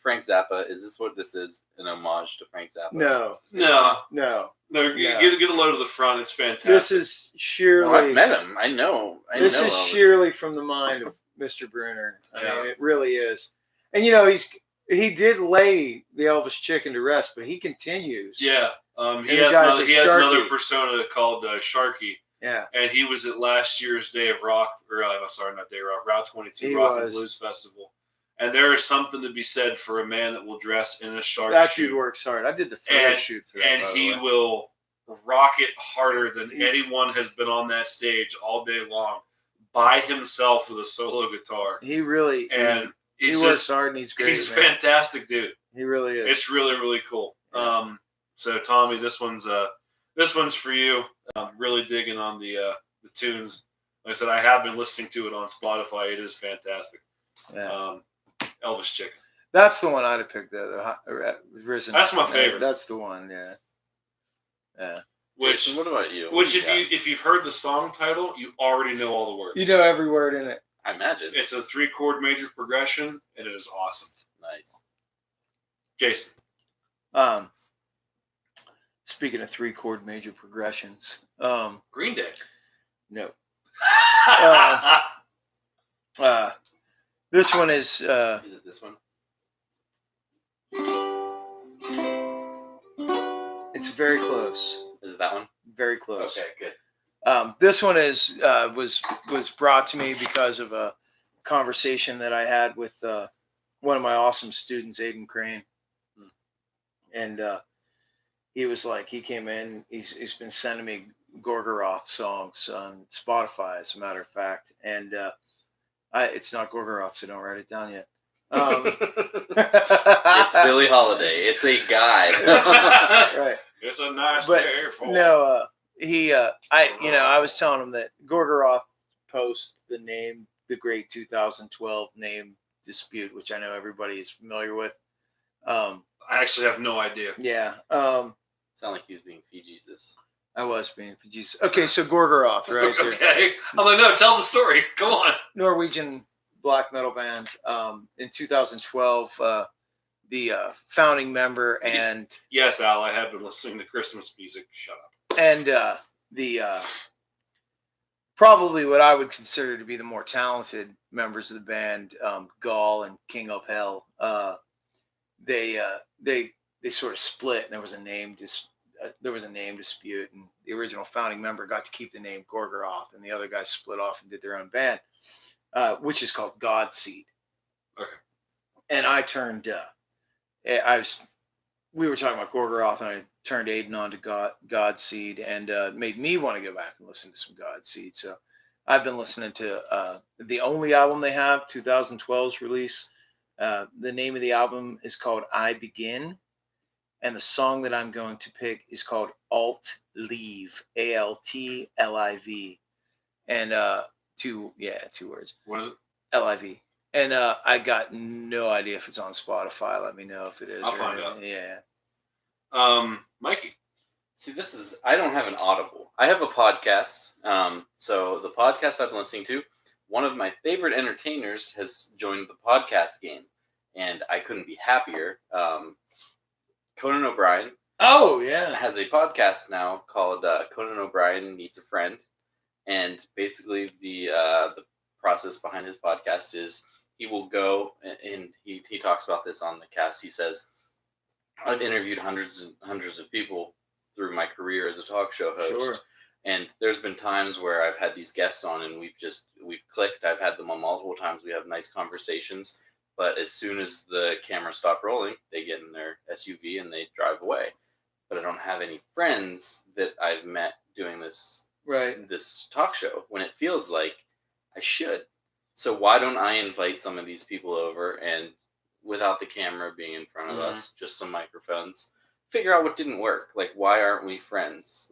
Frank Zappa? Is this what this is? An homage to Frank Zappa? no, No. no. Get a load of the front. It's fantastic. This is sheerly. No, I've met him. I know. This know is Elvis. sheerly from the mind of Mr. Bruner. I Yeah. mean, it really is. And he did lay the Elvis Chicken to rest, but he continues. Yeah. He And has, the guys another, at he has another Sharky. persona called Sharky. Yeah. And he was at last year's Day of Rock, or sorry, not Day of Rock, Route 22 He Rock and was. Blues Festival. And there is something to be said for a man that will dress in a shark That suit. dude works hard. I did the photo And- shoot for that. And by the he way. will rock it harder than anyone has been on that stage all day long by himself with a solo guitar. He really And he it's works just, hard and he's great. he's man. fantastic, dude. He really is. It's really, really cool. Yeah. So Tommy, this one's for you. Really digging on the tunes. Like I said, I have been listening to it on Spotify. It is fantastic. Yeah. Elvis Chicken. That's the one I'd have picked. Risen. That's my favorite. That's the one. Yeah. Yeah. Which, Jason, what about you? which What do if you've heard the song title, you already know all the words. You know every word in it. I imagine. It's a 3-chord major progression, and it is awesome. Nice. Jason. Speaking of 3-chord major progressions, Green Day. no. This one is Is it this one? it's very close. Is it that one? Very close. Okay, good. This one is was brought to me because of a conversation that I had with one of my awesome students, Aiden Crane, and he was like, he came in, he's been sending me Gorgoroth songs on Spotify, as a matter of fact, and it's not Gorgoroth, so don't write it down yet. It's Billie Holiday. It's a guide. Right. It's a nice But day for no, I was telling him that Gorgoroth post the great 2012 name dispute, which I know everybody is familiar with. I actually have no idea. Yeah. Sound like he was being Fee-Jesus. I was being Jesus. Okay, so Gorgoroth, right there, Okay. I'm like, no, tell the story. Go on. Norwegian black metal band. In 2012, the founding member and Yes, Al, I have been listening to Christmas music. Shut up. and the probably what I would consider to be the more talented members of the band, Gall and King of Hell. They sort of split, and there was a name dispute, and the original founding member got to keep the name Gorgoroth, and the other guys split off and did their own band, which is called Godseed. Okay. And I turned. We were talking about Gorgoroth, and I turned Aiden on to Godseed, and made me want to go back and listen to some Godseed. So I've been listening to the only album they have, 2012's release. The name of the album is called I Begin, And the song that I'm going to pick is called Alt Leave, ALTLIV. And two words. What is it? LIV. And I got no idea if it's on Spotify. Let me know if it is. I'll find out. Yeah. Mikey. See, I don't have an Audible. I have a podcast. So the podcast I've been listening to, one of my favorite entertainers has joined the podcast game, and I couldn't be happier. Conan O'Brien Oh, yeah. has a podcast now called Conan O'Brien Needs a Friend, and basically the process behind his podcast is he will go and he talks about this on the cast. He says, I've interviewed hundreds and hundreds of people through my career as a talk show host. Sure. And there's been times where I've had these guests on and we've clicked. I've had them on multiple times. We have nice conversations. But as soon as the camera stopped rolling, they get in their SUV and they drive away. But I don't have any friends that I've met doing this talk show when it feels like I should. So why don't I invite some of these people over and without the camera being in front of us, just some microphones, figure out what didn't work. Like, why aren't we friends?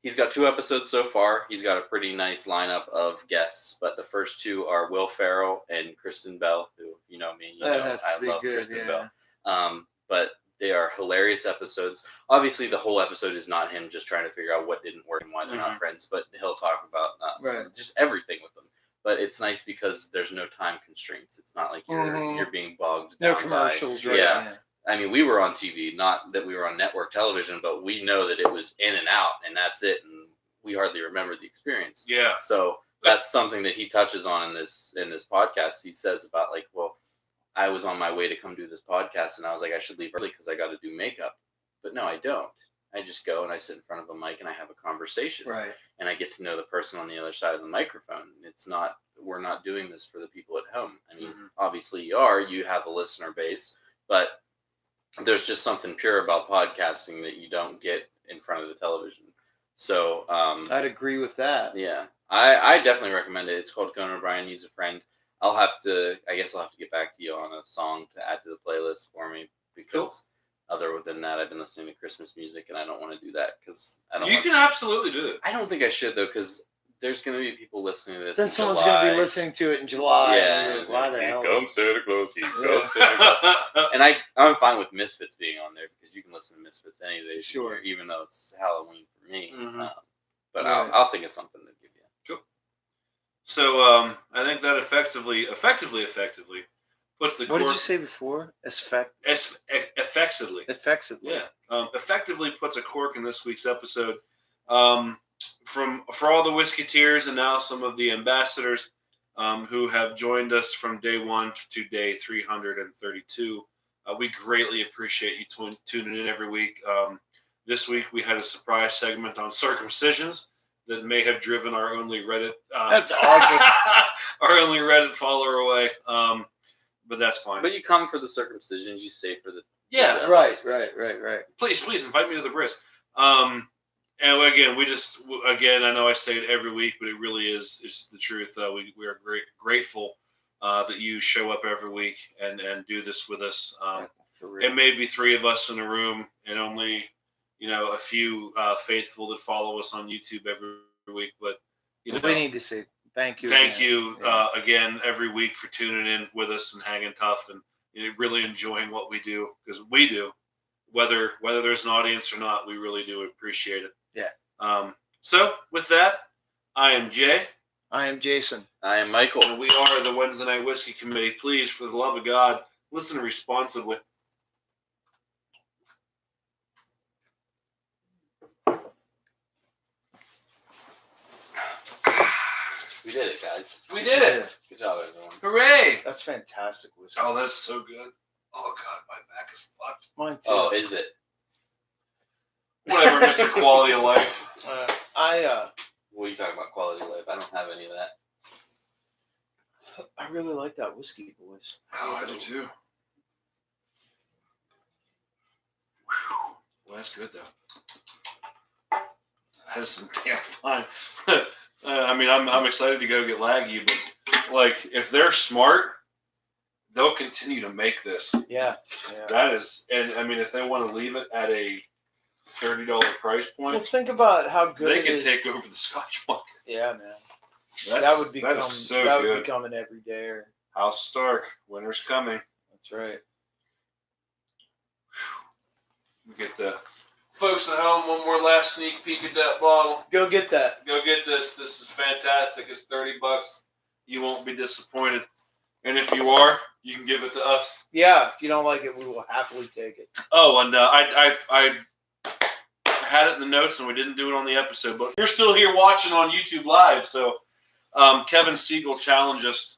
He's got 2 episodes so far. He's got a pretty nice lineup of guests, but the first 2 are Will Ferrell and Kristen Bell, who, you know me, I love Kristen Bell. But they are hilarious episodes. Obviously, the whole episode is not him just trying to figure out what didn't work and why they're not friends, but he'll talk about just everything with them. But it's nice because there's no time constraints. It's not like you're being bogged down. No commercials, right? Yeah. I mean, we were on TV, not that we were on network television, but we know that it was in and out, and that's it. And we hardly remember the experience. Yeah. So that's something that he touches on in this podcast. He says about I was on my way to come do this podcast, and I was like, I should leave early because I got to do makeup. But no, I don't. I just go and I sit in front of a mic and I have a conversation. Right. And I get to know the person on the other side of the microphone. We're not doing this for the people at home. I mean, obviously you have a listener base, but there's just something pure about podcasting that you don't get in front of the television. So I'd agree with that. Yeah, I definitely recommend it. It's called Conan O'Brien Needs a Friend. I guess I'll have to get back to you on a song to add to the playlist for me because other than that, I've been listening to Christmas music and I don't want to do that because I don't. You can absolutely do it. I don't think I should though because there's going to be people listening to this. Then someone's going to be listening to it in July. Yeah. Why the hell? Here comes Santa Claus. Here comes Santa Claus. And I'm fine with Misfits being on there because you can listen to Misfits any day. Sure. Even though it's Halloween for me. But Right. I'll think of something to give you. Sure. So I think that effectively puts the What did you say before? effectively. Effectively. Yeah. Effectively puts a cork in this week's episode. For all the Whisketeers and now some of the ambassadors who have joined us from day 1 to day 332. We greatly appreciate you tuning in every week. This week we had a surprise segment on circumcisions that may have driven our only Reddit That's awesome. our only Reddit follower away. But that's fine. But you come for the circumcisions, you stay for the Right. Please invite me to the bris. And again, I know I say it every week, but it really is the truth. We are grateful that you show up every week and do this with us. It may be 3 of us in a room and only a few faithful that follow us on YouTube every week, but we need to say thank you. Thank you again every week for tuning in with us and hanging tough and really enjoying what we do because we do. Whether there's an audience or not, we really do appreciate it. Yeah. So with that, I am Jay. I am Jason. I am Michael. And we are the Wednesday Night Whiskey Committee. Please, for the love of God, listen responsibly. We did it, guys. We did it. Good job, everyone. Hooray! That's fantastic whiskey. Oh, that's so good. Oh, God, my back is fucked. Mine too. Oh, is it? Whatever, Mr. Quality of Life. What are you talking about, quality of life? I don't have any of that. I really like that whiskey, boys. Oh, I do too. Well, that's good, though. That is some damn fun. I mean, I'm excited to go get Laggy, but, if they're smart, they'll continue to make this. Yeah. That is, and I mean, if they want to leave it at a $30 price point, Well, think about how good they it can is. take over the Scotch market. Yeah, man. That would become is so that would good. become an everydayer. House Stark, winter's coming. That's right. We get the folks at home one more last sneak peek at that bottle. Go get that. Go get this. This is fantastic. It's $30. You won't be disappointed. And if you are, you can give it to us. Yeah, if you don't like it, we will happily take it. Oh, and I had it in the notes, and we didn't do it on the episode. But you're still here watching on YouTube Live, so Kevin Siegel challenged us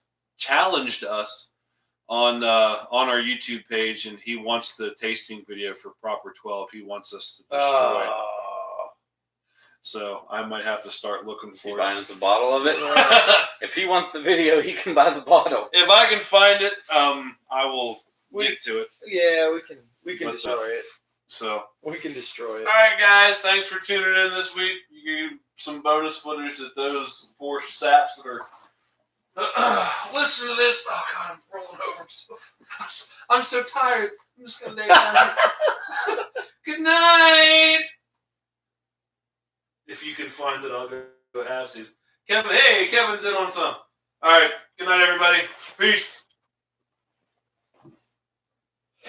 on our YouTube page, and he wants the tasting video for Proper 12. He wants us to destroy it. So I might have to start looking Is he for buying it. us a bottle of it? If he wants the video, he can buy the bottle. If I can find it, I will get to it. Yeah, we can What destroy it. So, We can destroy it. all right, guys, thanks for tuning in this week. You get some bonus footage that those poor saps that are listen to this. Oh God, I'm rolling over. I'm so tired. I'm just gonna lay down. Good night. If you can find it, I'll go have these. Kevin's in on some. All right. Good night, everybody. Peace.